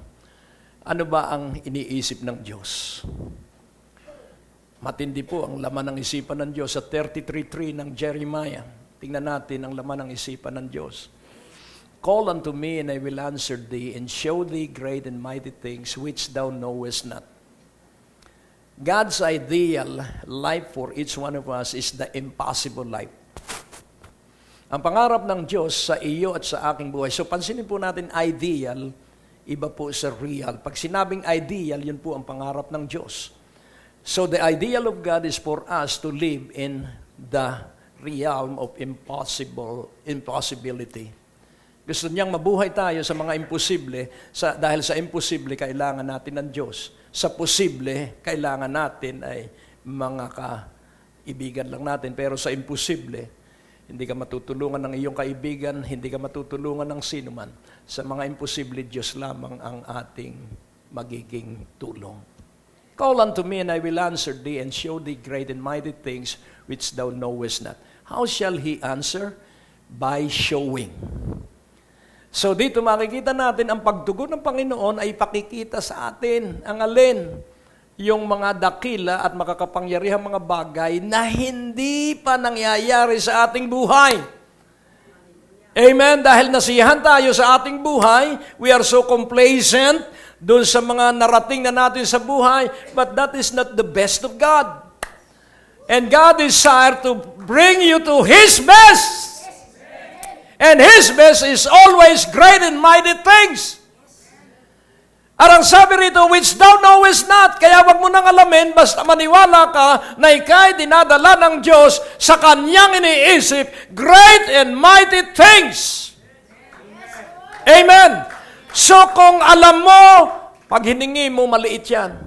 ano ba ang iniisip ng Diyos? Matindi po ang laman ng isipan ng Diyos sa 33:3 ng Jeremiah. Tingnan natin ang laman ng isipan ng Diyos. Call unto me, and I will answer thee, and show thee great and mighty things which thou knowest not. God's ideal life for each one of us is the impossible life. Ang pangarap ng Diyos sa iyo at sa aking buhay. So pansinin po natin, ideal, iba po sa real. Pag sinabing ideal, yun po ang pangarap ng Diyos. So the ideal of God is for us to live in the realm of impossibility. Gusto niyang mabuhay tayo sa mga imposible, dahil sa imposible, kailangan natin ng Diyos. Sa posible, kailangan natin ay mga kaibigan lang natin. Pero sa imposible, hindi ka matutulungan ng iyong kaibigan, hindi ka matutulungan ng sinuman. Sa mga imposible, Diyos lamang ang ating magiging tulong. Call unto me, and I will answer thee, and show thee great and mighty things which thou knowest not. How shall He answer? By showing. So dito makikita natin ang pagtugon ng Panginoon ay pakikita sa atin ang alin, yung mga dakila at makakapangyarihang mga bagay na hindi pa nangyayari sa ating buhay. Amen? Dahil nasiyahan tayo sa ating buhay, we are so complacent doon sa mga narating na natin sa buhay, but that is not the best of God. And God desires to bring you to His best. And His best is always great and mighty things. At ang sabi rito, which thou knowest not, kaya wag mo nang alamin, basta maniwala ka na ika'y dinadala ng Diyos sa Kanyang iniisip, great and mighty things. Amen. So kung alam mo, pag hiningi mo, maliit yan.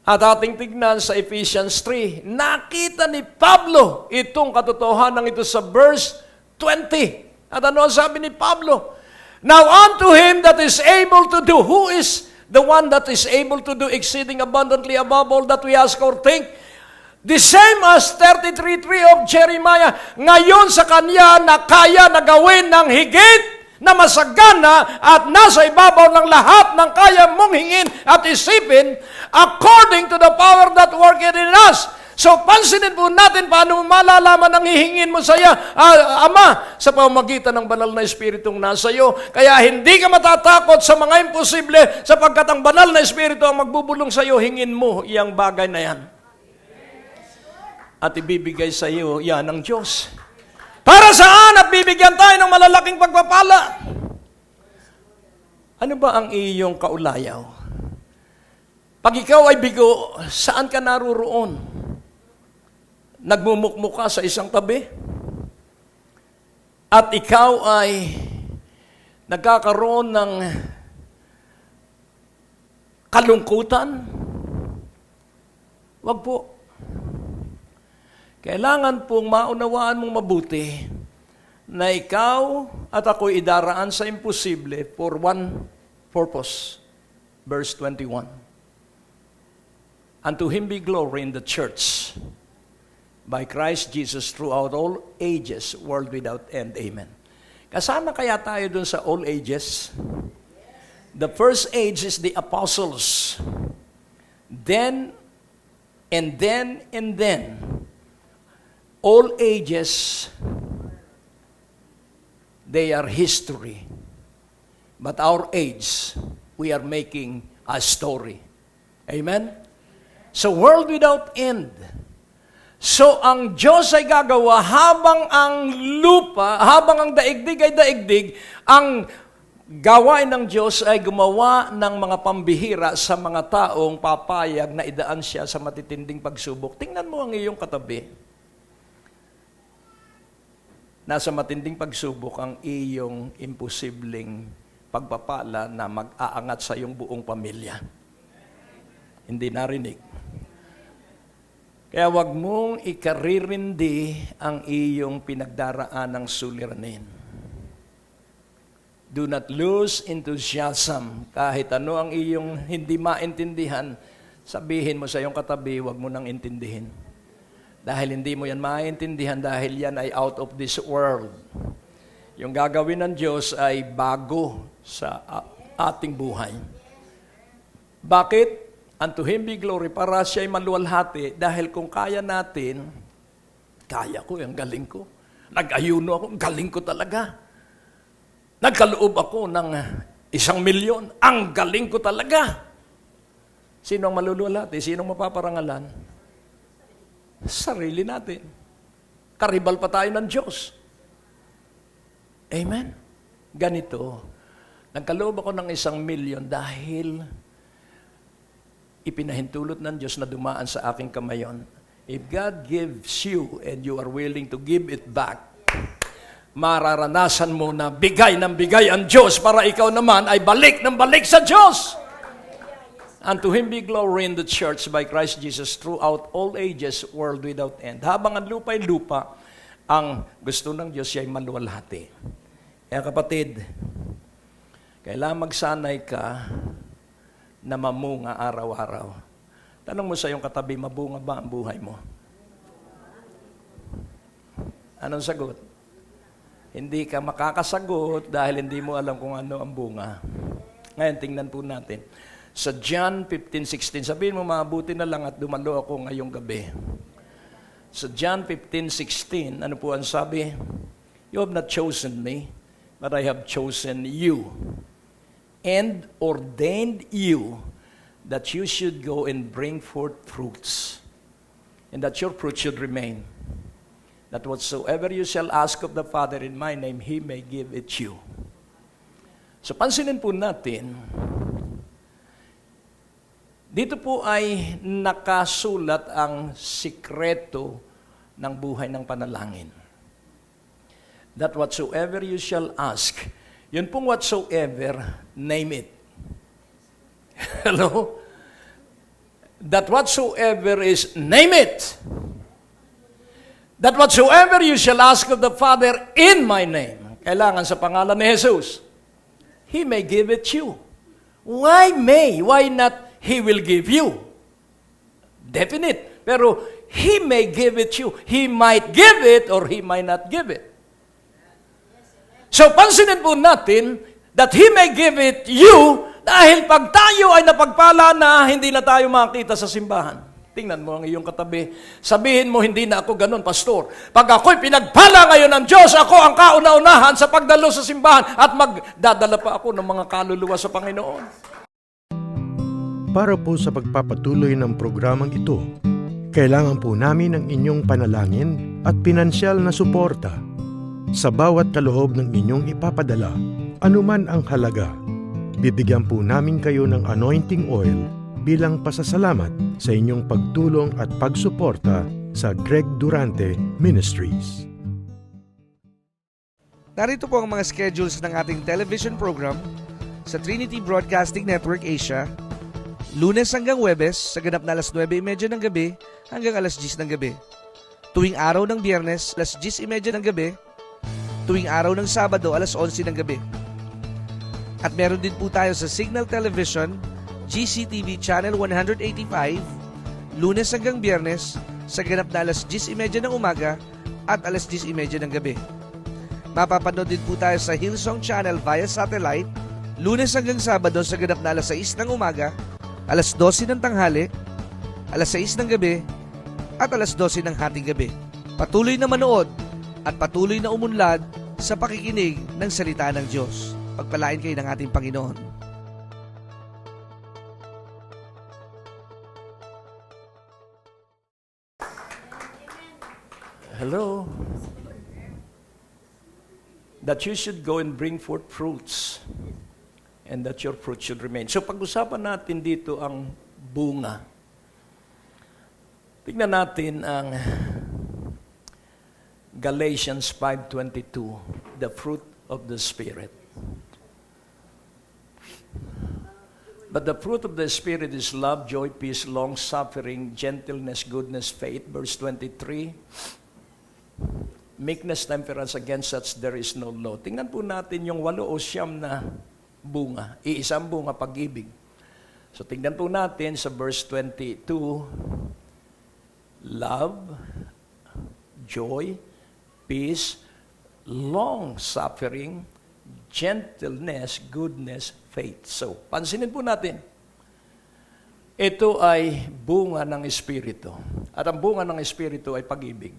At ating tignan sa Ephesians 3, nakita ni Pablo itong katotohanan ito sa verse 20. At ano ang sabi ni Pablo? Now unto Him that is able to do, who is the one that is able to do exceeding abundantly above all that we ask or think? The same as 33:3 of Jeremiah, ngayon sa Kanya na kaya na gawin ng higit na masagana at nasa ibabaw ng lahat ng kaya mong hingin at isipin according to the power that worketh in us. So, pansinin po natin paano malalaman ang hihingin mo sa Ama sa pamamagitan ng banal na Espiritong nasa iyo. Kaya hindi ka matatakot sa mga imposible sapagkat ang banal na Espiritu ang magbubulong sa iyo, hingin mo iyang bagay na yan. At ibibigay sa iyo yan ng Diyos. Para saan at bibigyan tayo ng malalaking pagpapala? Ano ba ang iyong kaulayaw? Pag ikaw ay bigo, saan ka naruroon? Nagmumukmuk ka sa isang tabi? At ikaw ay nagkakaroon ng kalungkutan? Wag po. Kailangan pong maunawaan mong mabuti na ikaw at ako'y idaraan sa imposible for one purpose. Verse 21. Unto Him be glory in the church by Christ Jesus throughout all ages, world without end. Amen. Kasama kaya tayo dun sa all ages? The first age is the apostles. Then, All ages, they are history. But our age, we are making a story. Amen? So, world without end. So, ang Diyos ay gagawa habang ang lupa, habang ang daigdig ay daigdig, ang gawain ng Diyos ay gumawa ng mga pambihira sa mga taong papayag na idaan siya sa matitinding pagsubok. Tingnan mo ang iyong katabi. Nasa matinding pagsubok ang iyong imposibleng pagpapala na mag-aangat sa iyong buong pamilya. Hindi narinig. Kaya wag mong ikaririndi ang iyong pinagdaraan ng suliranin. Do not lose enthusiasm. Kahit ano ang iyong hindi maintindihan, sabihin mo sa iyong katabi, wag mo nang intindihin. Dahil hindi mo yan maintindihan dahil yan ay out of this world. Yung gagawin ng Diyos ay bago sa ating buhay. Bakit? Unto Him be glory, para siya ay maluwalhati. Dahil kung kaya natin, kaya ko, ang galing ko. Nag-ayuno ako, ang galing ko talaga. Nagkaloob ako ng 1,000,000, ang galing ko talaga. Sino ang maluluwalhati? Sino ang mapaparangalan? Sarili natin. Karibal pa tayo ng Diyos. Amen? Ganito. Nagkaloob ako ng 1,000,000 dahil ipinahintulot ng Diyos na dumaan sa aking kamay yon. If God gives you and you are willing to give it back, mararanasan mo na bigay ng bigay ang Diyos para ikaw naman ay balik ng balik sa Diyos. And to Him be glory in the church by Christ Jesus throughout all ages, world without end. Habang ang lupa ay lupa, ang gusto ng Diyos ay maluwalhati. Kaya kapatid, kailangan magsanay ka na mamunga araw-araw. Tanong mo sa iyong katabi, mabunga ba ang buhay mo? Anong sagot? Hindi ka makakasagot dahil hindi mo alam kung ano ang bunga. Ngayon, tingnan po natin. Sa John 15:16, sabihin mo, mabuti na lang at dumalo ako ngayong gabi. Sa John 15:16, ano po ang sabi? You have not chosen me, but I have chosen you and ordained you that you should go and bring forth fruits, and that your fruit should remain, that whatsoever you shall ask of the Father in my name, He may give it you. So pansinin po natin, dito po ay nakasulat ang sikreto ng buhay ng panalangin. That whatsoever you shall ask, yun pong whatsoever, name it. Hello? That whatsoever is, name it. That whatsoever you shall ask of the Father in my name, kailangan sa pangalan ni Jesus, He may give it you. Why may? Why not He will give you? Definite. Pero He may give it you. He might give it or He might not give it. So pansinin po natin that He may give it you dahil pag tayo ay napagpala na, hindi na tayo makita sa simbahan. Tingnan mo ang iyong katabi. Sabihin mo, hindi na ako ganun, pastor. Pag ako'y pinagpala ngayon ng Diyos, ako ang kauna-unahan sa pagdalo sa simbahan at magdadala pa ako ng mga kaluluwa sa Panginoon. Para po sa pagpapatuloy ng programang ito, kailangan po namin ng inyong panalangin at pinansyal na suporta. Sa bawat kaloob ng inyong ipapadala, anuman ang halaga, bibigyan po namin kayo ng anointing oil bilang pasasalamat sa inyong pagtulong at pagsuporta sa Greg Durante Ministries. Narito po ang mga schedules ng ating television program sa Trinity Broadcasting Network Asia, Lunes hanggang Huwebes sa ganap na 9:30 ng gabi hanggang 10:00 ng gabi. Tuwing araw ng Biyernes, 10:30 ng gabi. Tuwing araw ng Sabado, 11:00 ng gabi. At meron din po tayo sa Signal Television, GCTV Channel 185, Lunes hanggang Biyernes sa ganap na 10:30 ng umaga at 10:30 ng gabi. Mapapanood din po tayo sa Hillsong Channel via satellite, Lunes hanggang Sabado sa ganap na 6:00 ng umaga, 12:00 ng tanghali, 6:00 ng gabi, at 12:00 ng hating gabi. Patuloy na manood at patuloy na umunlad sa pakikinig ng salita ng Diyos. Pagpalain kayo ng ating Panginoon. Hello? That you should go and bring forth fruits and that your fruit should remain. So pag-usapan natin dito ang bunga. Tingnan natin ang Galatians 5:22, the fruit of the Spirit. But the fruit of the Spirit is love, joy, peace, long-suffering, gentleness, goodness, faith. Verse 23, meekness, temperance, against such there is no law. Tingnan po natin yung 8 o 9 na bunga. Iisang bunga, pag-ibig. So tingnan po natin sa verse 22, love, joy, peace, long-suffering, gentleness, goodness, faith. So, pansinin po natin, ito ay bunga ng Espiritu. At ang bunga ng Espiritu ay pag-ibig.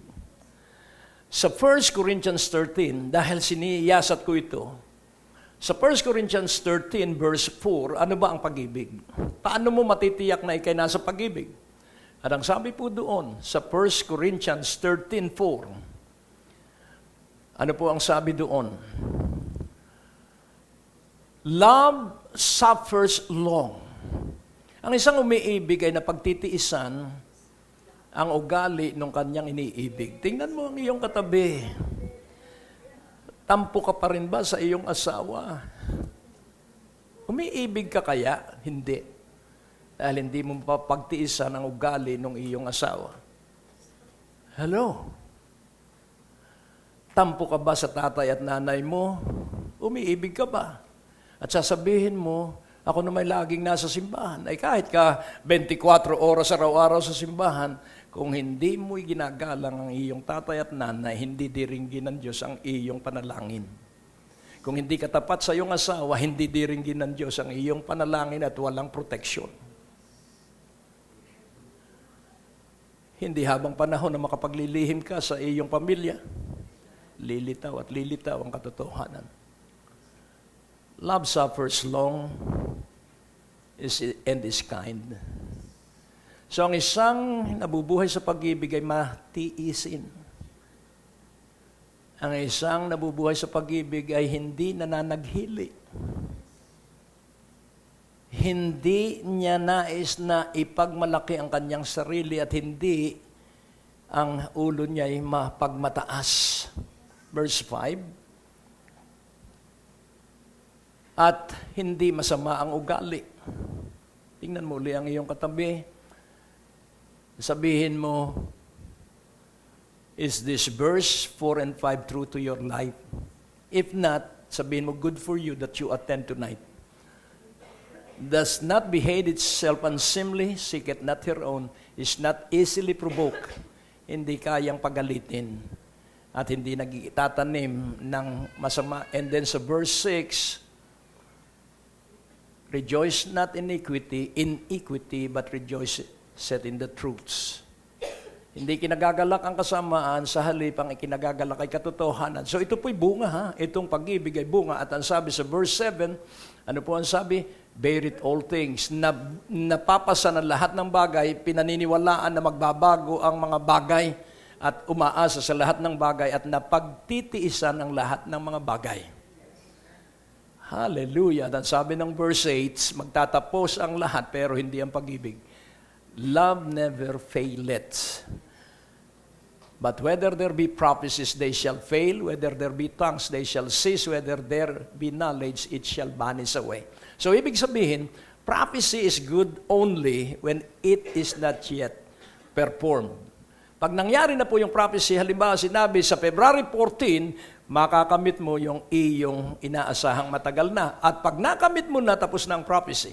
Sa 1 Corinthians 13, dahil siniyasat ko ito, sa 1 Corinthians 13 verse 4, ano ba ang pag-ibig? Paano mo matitiyak na ikay nasa pag-ibig? At ang sabi po doon, sa 1 Corinthians 13:4, ano po ang sabi doon? Love suffers long. Ang isang umiibig ay napagtitiisan ang ugali ng kanyang iniibig. Tingnan mo ang iyong katabi. Tampo ka pa rin ba sa iyong asawa? Umiibig ka kaya? Hindi. Dahil hindi mo papagtiisan ang ugali ng iyong asawa. Hello? Tampo ka ba sa tatay at nanay mo? Umiibig ka ba? At sasabihin mo, ako na may laging nasa simbahan. Ay kahit ka 24 oras araw-araw sa simbahan, kung hindi mo ginagalang ang iyong tatay at nanay, hindi diringgin ng Diyos ang iyong panalangin. Kung hindi ka tapat sa iyong asawa, hindi diringgin ng Diyos ang iyong panalangin at walang proteksyon. Hindi habang panahon na makapaglilihim ka sa iyong pamilya, lilitaw at lilitaw ang katotohanan. Love suffers long and is kind. So ang isang nabubuhay sa pag-ibig ay matiisin. Ang isang nabubuhay sa pag-ibig ay hindi nananaghili. Hindi niya nais na ipagmalaki ang kanyang sarili at hindi ang ulo niya ay mapagmataas. Verse 5, at hindi masama ang ugali. Tingnan mo uli ang iyong katabi. Sabihin mo, is this verse 4 and 5 true to your life? If not, sabihin mo, good for you that you attend tonight. Does not behave itself unseemly, seeketh not her own, is not easily provoked, hindi kayang pagalitin, at hindi nagtatanim ng masama. And then sa verse 6, rejoice not in iniquity, but rejoice set in the truths. Hindi kinagagalak ang kasamaan, sa halip ang ikinagagalak ay katotohanan. So ito po'y bunga ha, itong pag-ibig ay bunga. At ang sabi sa verse 7, ano po ang sabi? Bear it all things. Napapasa ng lahat ng bagay, pinaniniwalaan na magbabago ang mga bagay, at umaasa sa lahat ng bagay at napagtitiisan ang lahat ng mga bagay. Hallelujah. At sabi ng verse 8, magtatapos ang lahat pero hindi ang pag-ibig. Love never faileth. But whether there be prophecies, they shall fail. Whether there be tongues, they shall cease. Whether there be knowledge, it shall vanish away. So ibig sabihin, prophecy is good only when it is not yet performed. Pag nangyari na po yung prophecy, halimbawa sinabi sa February 14, makakamit mo yung iyong inaasahang matagal na. At pag nakamit mo na, tapos na ang prophecy.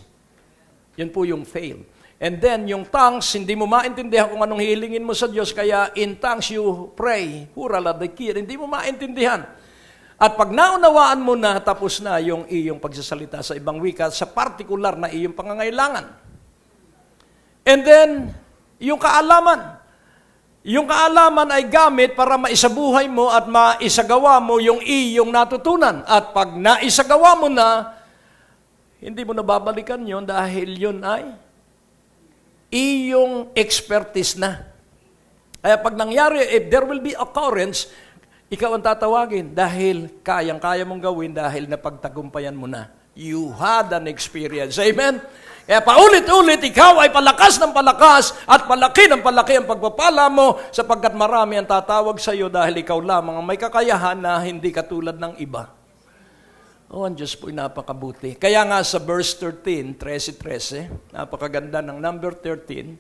Yun po yung fail. And then, yung tongues, hindi mo maintindihan kung anong hilingin mo sa Diyos, kaya in tongues you pray, hurala the kid, hindi mo maintindihan. At pag naunawaan mo na, tapos na yung iyong pagsasalita sa ibang wika, sa partikular na iyong pangangailangan. And then, yung kaalaman. Yung kaalaman ay gamit para maisabuhay mo at maisagawa mo yung iyong natutunan. At pag naisagawa mo na, hindi mo nababalikan yon dahil yun ay iyong expertise na. Kaya pag nangyari, if there will be occurrence, ikaw ang tatawagin dahil kayang-kaya mong gawin dahil napagtagumpayan mo na. You had an experience. Amen? Kaya paulit-ulit, ikaw ay palakas ng palakas at palaki ng palaki ang pagpapala mo sapagkat marami ang tatawag sa iyo dahil ikaw lamang ang may kakayahan na hindi katulad ng iba. Oh, ang Diyos po'y napakabuti. Kaya nga sa verse 13, 13, napakaganda ng number 13,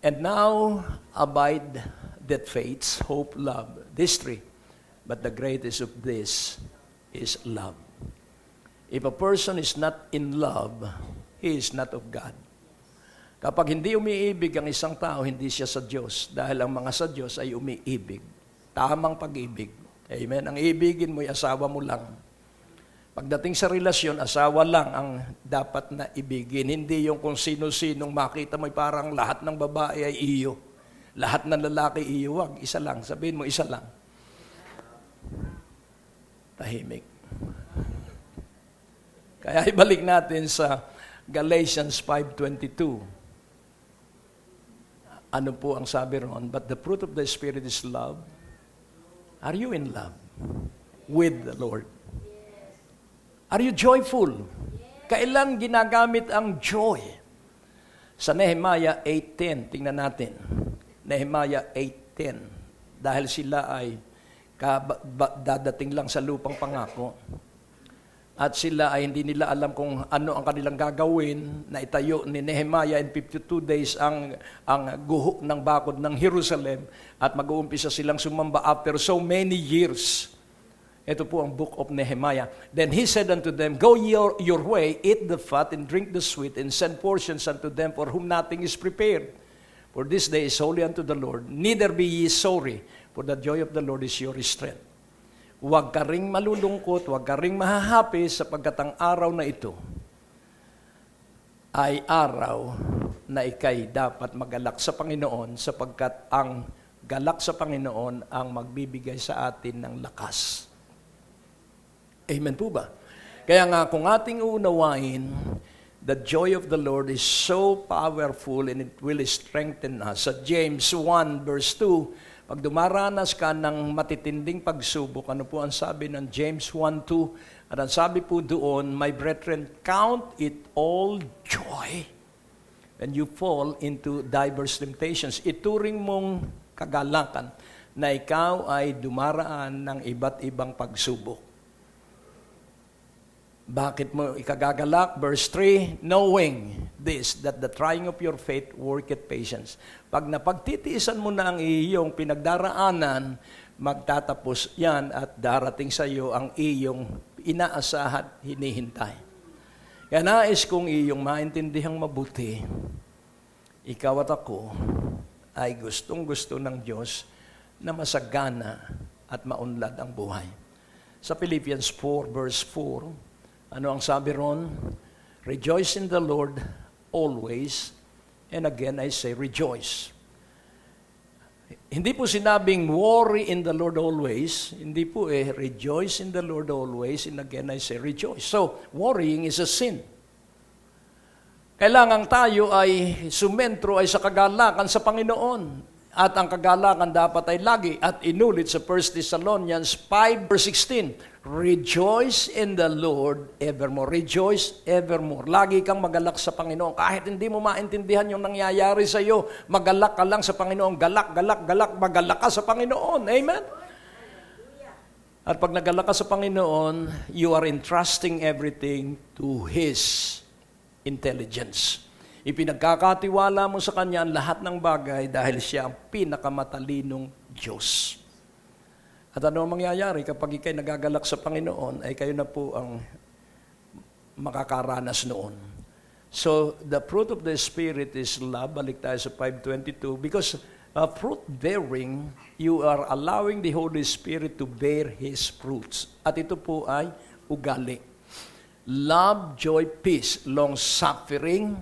and now abide that faith, hope, love, these three, but the greatest of this is love. If a person is not in love, he is not of God. Kapag hindi umiibig ang isang tao, hindi siya sa Diyos. Dahil ang mga sa Diyos ay umiibig. Tamang pag-ibig. Amen? Ang ibigin mo'y asawa mo lang. Pagdating sa relasyon, asawa lang ang dapat na ibigin. Hindi yung kung sino-sinong makita mo'y parang lahat ng babae ay iyo. Lahat ng lalaki iyo. Wag, isa lang. Sabihin mo, isa lang. Tahimik. Kaya ibalik natin sa Galatians 5:22. Ano po ang sabi ron? But the fruit of the Spirit is love. Are you in love with the Lord? Are you joyful? Kailan ginagamit ang joy? Sa Nehemiah 8:10, tingnan natin. Nehemiah 8:10. Dahil sila ay dadating lang sa lupang pangako. At sila ay hindi nila alam kung ano ang kanilang gagawin na itayo ni Nehemiah in 52 days ang guho ng bakod ng Jerusalem at mag-uumpisa silang sumamba after so many years. Ito po ang book of Nehemiah. Then he said unto them, Go your way, eat the fat and drink the sweet, and send portions unto them for whom nothing is prepared. For this day is holy unto the Lord. Neither be ye sorry, for the joy of the Lord is your strength. Huwag ka ring malulungkot, huwag ka ring mahahapi sapagkat ang araw na ito ay araw na ikay dapat magalak sa Panginoon sapagkat ang galak sa Panginoon ang magbibigay sa atin ng lakas. Amen po ba? Kaya nga kung ating uunawain, the joy of the Lord is so powerful and it will strengthen us. Sa James 1 verse 2, pag dumaranas ka ng matitinding pagsubok, ano po ang sabi ng James 1:2? At ang sabi po doon, my brethren, count it all joy when you fall into diverse temptations. Ituring mong kagalakan na ikaw ay dumaraan ng iba't ibang pagsubok. Bakit mo ikagagalak? Verse 3, knowing this, that the trying of your faith worketh patience. Pag napagtitiisan mo na ang iyong pinagdaraanan, magtatapos yan at darating sa iyo ang iyong inaasahan, hinihintay. Kaya nais kong iyong maintindihang mabuti, ikaw at ako ay gustong-gusto ng Diyos na masagana at maunlad ang buhay. Sa Philippians 4 verse 4, ano ang sabi ron? Rejoice in the Lord always. And again, I say rejoice. Hindi po sinabing worry in the Lord always. Hindi po rejoice in the Lord always. And again, I say rejoice. So, worrying is a sin. Kailangan tayo ay sumentro ay sa kagalakan sa Panginoon. At ang kagalakan dapat ay lagi. At inulit sa 1 Thessalonians 5 verse 16. Rejoice in the Lord evermore. Rejoice evermore. Lagi kang magalak sa Panginoon. Kahit hindi mo maintindihan yung nangyayari sa iyo, magalak ka lang sa Panginoon. Galak, galak, galak, magalak ka sa Panginoon. Amen? At pag nagalak ka sa Panginoon, you are entrusting everything to His intelligence. Ipinagkakatiwala mo sa Kanya ang lahat ng bagay dahil siya ang pinakamatalinong Diyos. At ano ang mangyayari kapag ikay nagagalak sa Panginoon, ay kayo na po ang makakaranas noon. So, the fruit of the Spirit is love. Balik tayo sa 5:22. Because fruit bearing, you are allowing the Holy Spirit to bear His fruits. At ito po ay ugali. Love, joy, peace, long-suffering,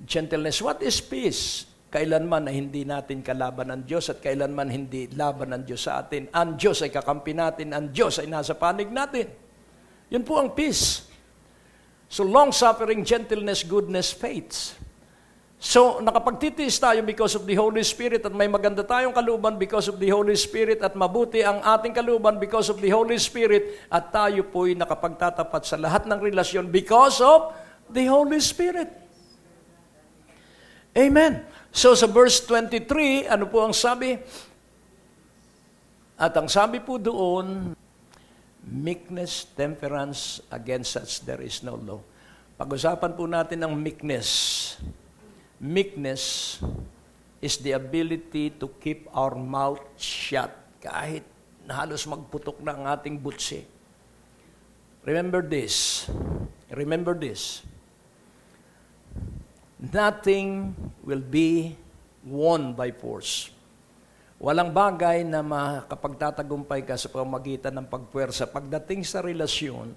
gentleness. What is peace? kailanman ay hindi natin kalaban ang Diyos at kailanman hindi laban ang Diyos sa atin. Ang Diyos ay kakampi natin, ang Diyos ay nasa panig natin. Yun po ang peace. So long-suffering, gentleness, goodness, faith. So nakapagtitiis tayo because of the Holy Spirit at may maganda tayong kalooban because of the Holy Spirit at mabuti ang ating kalooban because of the Holy Spirit at tayo po'y nakapagtatapat sa lahat ng relasyon because of the Holy Spirit. Amen. So sa verse 23, ano po ang sabi? At ang sabi po doon, meekness, temperance, against such there is no law. Pag-usapan po natin ang meekness. Meekness is the ability to keep our mouth shut kahit na halos magputok na ang ating butsi. Remember this. Remember this. Nothing will be won by force. Walang bagay na makapagtatagumpay ka sa pamamagitan ng pagpuwersa. Pagdating sa relasyon,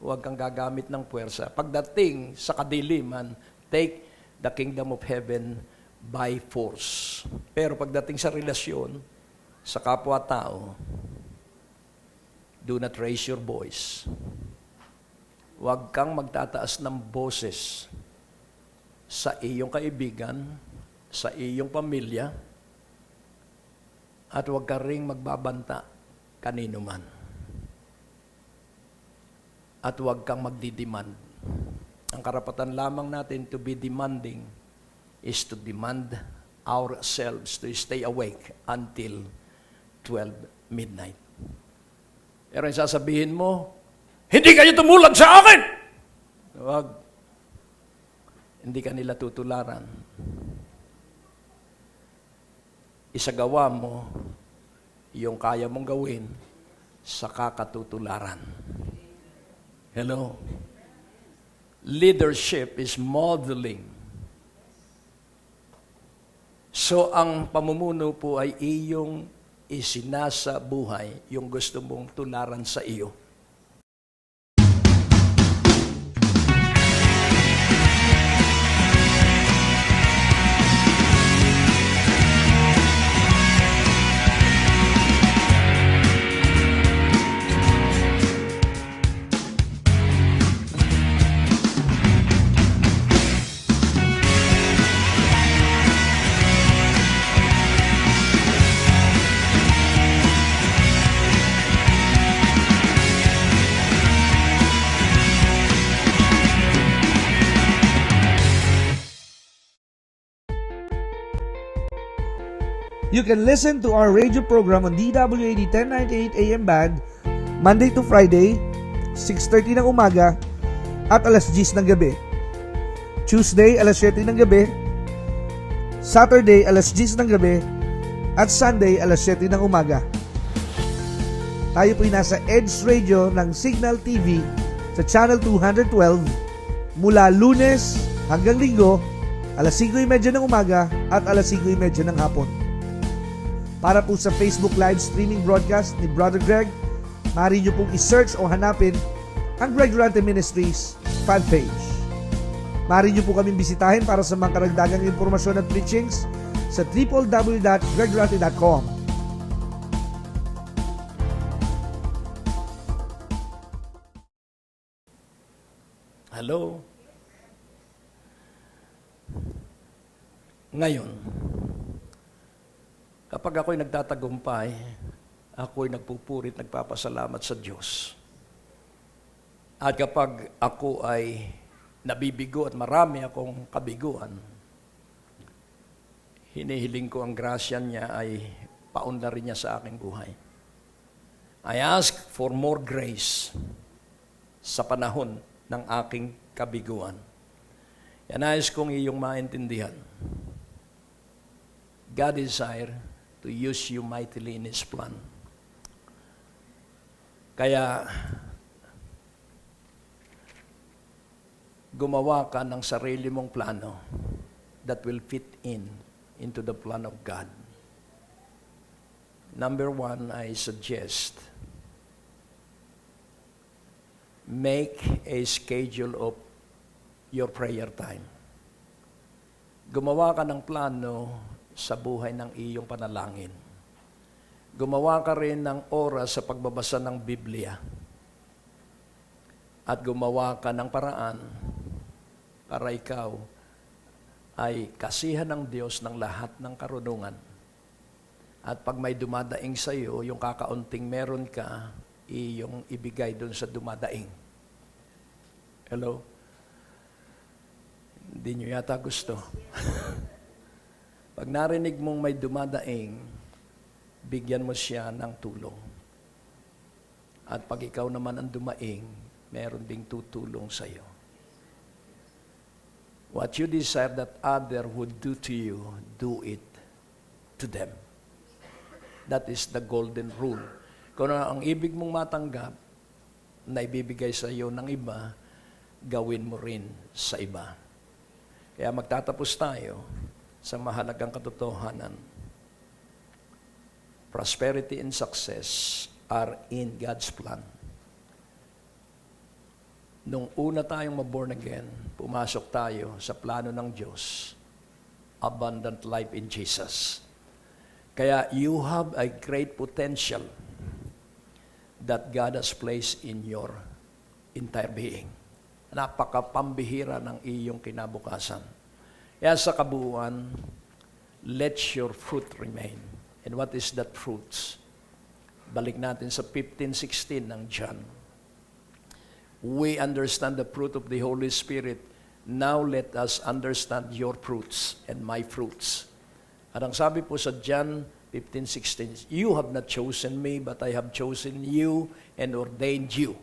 huwag kang gagamit ng puwersa. Pagdating sa kadiliman, take the kingdom of heaven by force. Pero pagdating sa relasyon, sa kapwa-tao, do not raise your voice. Huwag kang magtataas ng boses sa iyong kaibigan, sa iyong pamilya, at huwag ka ring magbabanta kanino man. At huwag kang magdidemand. Ang karapatan lamang natin to be demanding is to demand ourselves to stay awake until 12 midnight. Pero yung sasabihin mo, hindi kayo tumulag sa akin! Huwag. Hindi ka nila tutularan. Isagawa mo yung kaya mong gawin sa kakatutularan. Hello? Leadership is modeling. So, ang pamumuno po ay iyong isinasa buhay, yung gusto mong tularan sa iyo. You can listen to our radio program on DWAD 1098 AM band Monday to Friday, 6:30 ng umaga at alas 10 ng gabi. Tuesday, alas 7 ng gabi. Saturday, alas 10 ng gabi. At Sunday, alas 7 ng umaga. Tayo po'y nasa Edge Radio ng Signal TV sa Channel 212 mula Lunes hanggang Linggo, alas 5:30 ng umaga at alas 5:30 ng hapon. Para po sa Facebook live streaming broadcast ni Brother Greg, maaari nyo pong i-search o hanapin ang Greg Durante Ministries fan page. Maaari nyo po kaming bisitahin para sa mga karagdagang impormasyon at preachings sa www.gregdurante.com. Hello? Ngayon, kapag ako'y nagtatagumpay, ako'y nagpupurit, nagpapasalamat sa Diyos. At kapag ako ay nabibigo at marami akong kabiguan, hinihiling ko ang grasya niya ay paunlarin niya sa aking buhay. I ask for more grace sa panahon ng aking kabiguan. Yan nais kong iyong maintindihan. God desire to use you mightily in His plan. Kaya, gumawa ka ng sarili mong plano that will fit into the plan of God. Number one, I suggest, make a schedule of your prayer time. Gumawa ka ng plano sa buhay ng iyong panalangin. Gumawa ka rin ng oras sa pagbabasa ng Biblia. At gumawa ka ng paraan para ikaw ay kasihan ng Diyos ng lahat ng karunungan. At pag may dumadaing sa iyo, yung kakaunting meron ka, iyong ibigay doon sa dumadaing. Hello? Hindi nyo yata gusto. Pag narinig mong may dumadaing, bigyan mo siya ng tulong. At pag ikaw naman ang dumaing, meron ding tutulong sa iyo. What you desire that other would do to you, do it to them. That is the golden rule. Kung ang ibig mong matanggap na ibibigay sa iyo ng iba, gawin mo rin sa iba. Kaya magtatapos tayo sa mahalagang katotohanan. Prosperity and success are in God's plan. Nung una tayong maborn again, pumasok tayo sa plano ng Diyos. Abundant life in Jesus. Kaya you have a great potential that God has placed in your entire being. Napakapambihira ng iyong kinabukasan. Kaya sa kabuuan, let your fruit remain. And what is that fruits? Balik natin sa 15:16 ng John. We understand the fruit of the Holy Spirit. Now let us understand your fruits and my fruits. At ang sabi po sa John 15:16, you have not chosen me, but I have chosen you and ordained you.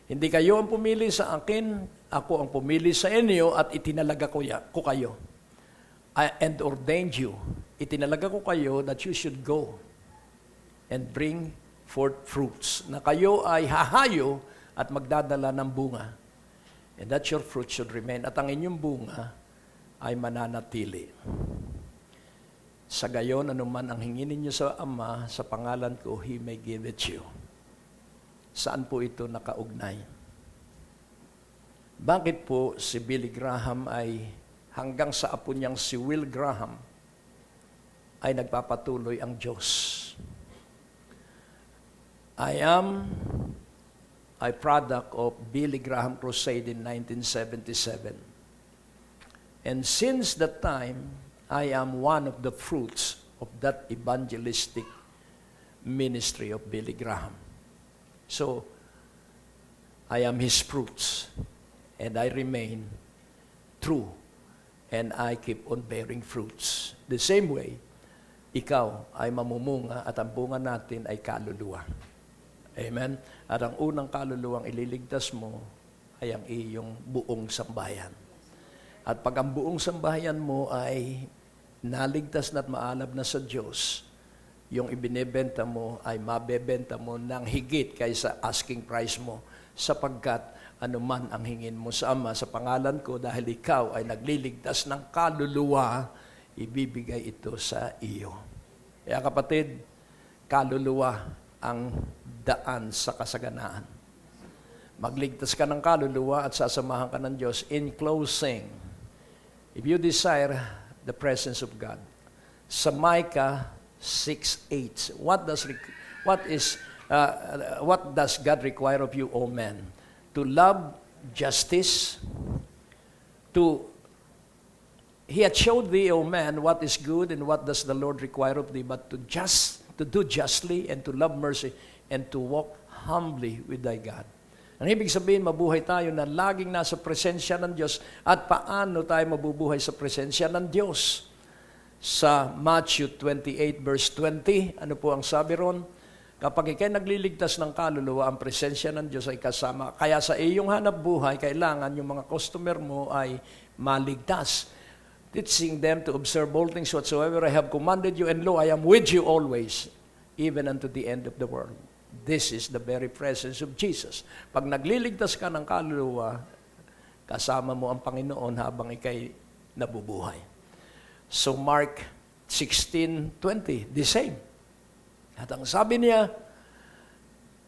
Hindi kayo ang pumili sa akin, ako ang pumili sa inyo at itinalaga ko kayo. And ordained you. Itinalaga ko kayo that you should go and bring forth fruits. Na kayo ay hahayo at magdadala ng bunga. And that your fruit should remain. At ang inyong bunga ay mananatili. Sa gayon, anuman ang hingin ninyo sa Ama, sa pangalan ko, He may give it you. Saan po ito nakaugnay? Bakit po si Billy Graham ay hanggang sa apo niyang si Will Graham ay nagpapatuloy ang Diyos? I am a product of Billy Graham crusade in 1977. And since that time, I am one of the fruits of that evangelistic ministry of Billy Graham. So, I am his fruits, and I remain true, and I keep on bearing fruits. The same way, ikaw ay mamumunga at ang bunga natin ay kaluluwa. Amen? At ang unang kaluluwang ililigtas mo ay ang iyong buong sambahayan. At pag ang buong sambahayan mo ay naligtas na at maalab na sa Diyos, yung ibinebenta mo ay mabebenta mo ng higit kaysa asking price mo, sapagkat anuman ang hingin mo sa Ama sa pangalan ko, dahil ikaw ay nagliligtas ng kaluluwa, ibibigay ito sa iyo. Kaya kapatid, kaluluwa ang daan sa kasaganaan. Magligtas ka ng kaluluwa at sasamahan ka ng Diyos. In closing, if you desire the presence of God, sa Micah 6:8, what does God require of you, O man? To love justice, He hath showed thee, O man, what is good, and what does the Lord require of thee, but to do justly, and to love mercy, and to walk humbly with thy God. Ang ibig sabihin, mabuhay tayo na laging nasa presensya ng Diyos. At paano tayo mabubuhay sa presensya ng Diyos? Sa Matthew 28 verse 20, ano po ang sabi ron? Kapag ikay nagliligtas ng kaluluwa, ang presensya ng Diyos ay kasama. Kaya sa iyong hanap buhay, kailangan yung mga customer mo ay maligtas. Teaching them to observe all things whatsoever I have commanded you, and lo, I am with you always, even unto the end of the world. This is the very presence of Jesus. Pag nagliligtas ka ng kaluluwa, kasama mo ang Panginoon habang ikay nabubuhay. So Mark 16:20, the same. At ang sabi niya,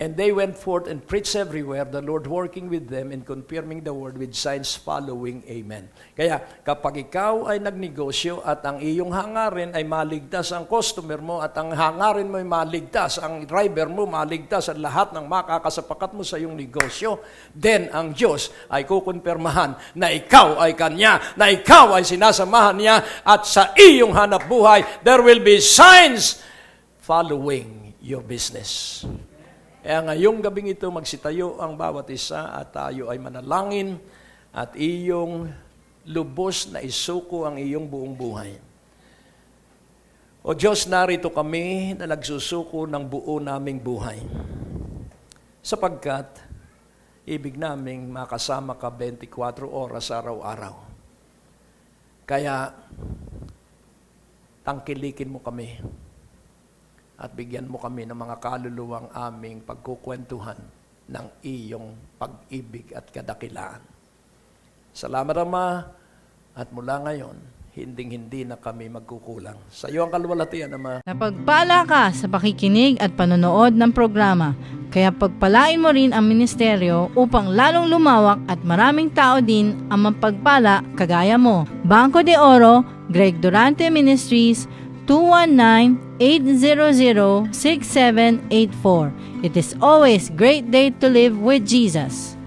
And they went forth and preached everywhere, the Lord working with them and confirming the word with signs following. Amen. Kaya kapag ikaw ay nagnegosyo at ang iyong hangarin ay maligtas ang customer mo at ang hangarin mo ay maligtas, ang driver mo maligtas at lahat ng makakasapakat mo sa iyong negosyo, then ang Diyos ay kukonpermahan na ikaw ay Kanya, na ikaw ay sinasamahan niya at sa iyong hanap buhay, there will be signs following your business. Kaya ngayong gabing ito, magsitayo ang bawat isa at tayo ay manalangin at iyong lubos na isuko ang iyong buong buhay. O Diyos, narito kami na nagsusuko ng buo naming buhay. Sapagkat ibig naming makasama ka 24 oras araw-araw. Kaya tangkilikin mo kami at bigyan mo kami ng mga kaluluwang aming pagkukwentuhan ng iyong pag-ibig at kadakilaan. Salamat, Ama, at mula ngayon, hinding-hindi na kami magkukulang. Sa iyo ang kaluwalhatian, Ama. Napagpala ka sa pakikinig at panonood ng programa, kaya pagpalain mo rin ang ministeryo upang lalong lumawak at maraming tao din ang mapagpala kagaya mo. Bangko de Oro, Greg Durante Ministries, 219-800-6784. It is always great day to live with Jesus.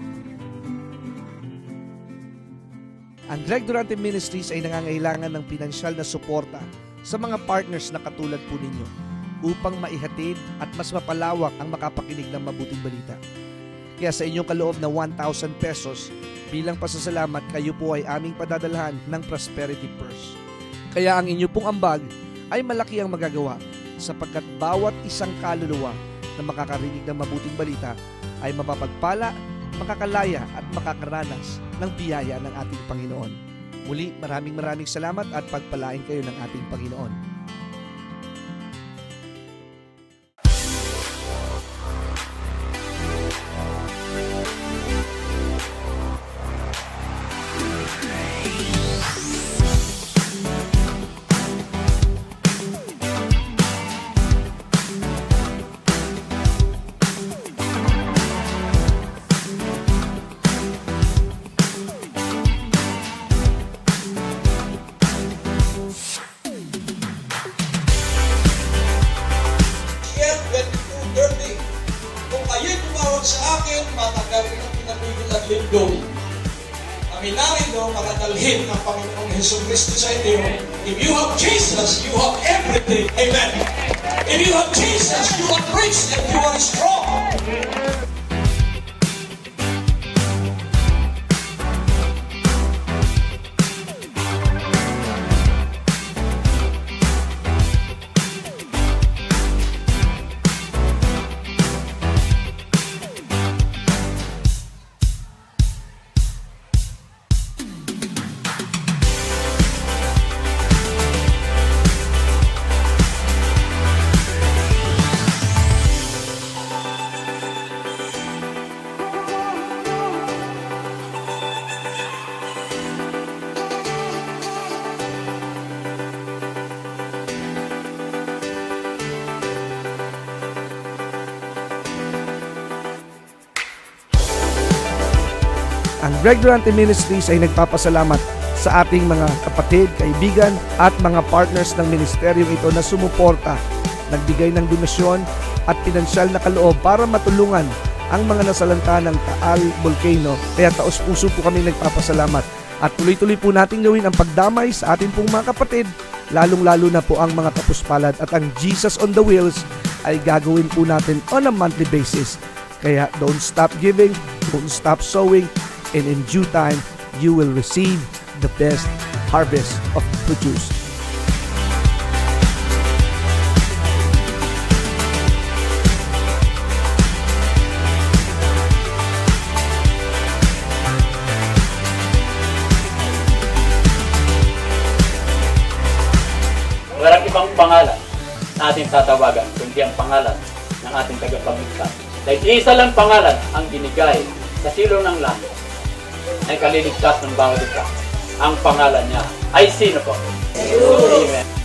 Ang Greg Durante Ministries ay nangangailangan ng pinansyal na suporta sa mga partners na katulad po ninyo upang maihatid at mas mapalawak ang makapakinig ng mabuting balita. Kaya sa inyong kaloob na 1,000 pesos, bilang pasasalamat, kayo po ay aming padadalhan ng Prosperity Purse. Kaya ang inyo pong ambag ay malaki ang magagawa sapagkat bawat isang kaluluwa na makakarinig ng mabuting balita ay mapapagpala, makakalaya at makakaranas ng biyaya ng ating Panginoon. Muli, maraming salamat at pagpalain kayo ng ating Panginoon. Sa akin, matagal ng pinapigil at lindong. Kami narito para dalhin ang Panginoong Jesucristo sa inyo. If you have Jesus, you have everything. Amen. If you have Jesus, you are rich and you are strong. Ang Greg Durante Ministries ay nagpapasalamat sa ating mga kapatid, kaibigan at mga partners ng ministeryong ito na sumuporta, nagbigay ng donasyon at pinansyal na kaloob para matulungan ang mga nasalanta ng Taal Volcano. Kaya taos-puso po kami nagpapasalamat at tuloy-tuloy po natin gawin ang pagdamay sa ating pong mga kapatid, lalong-lalo na po ang mga kapuspalad at ang Jesus on the Wheels ay gagawin po natin on a monthly basis. Kaya don't stop giving, don't stop sowing, and in due time, you will receive the best harvest of produce. Walang ibang pangalan na ating tatawagan kundi ang pangalan ng ating tagapagligtas. Dahil isa lang pangalan ang binigay sa silong ng langit ay kaliligtas ng bawat isa. Ang pangalan niya ay sino po? Amen.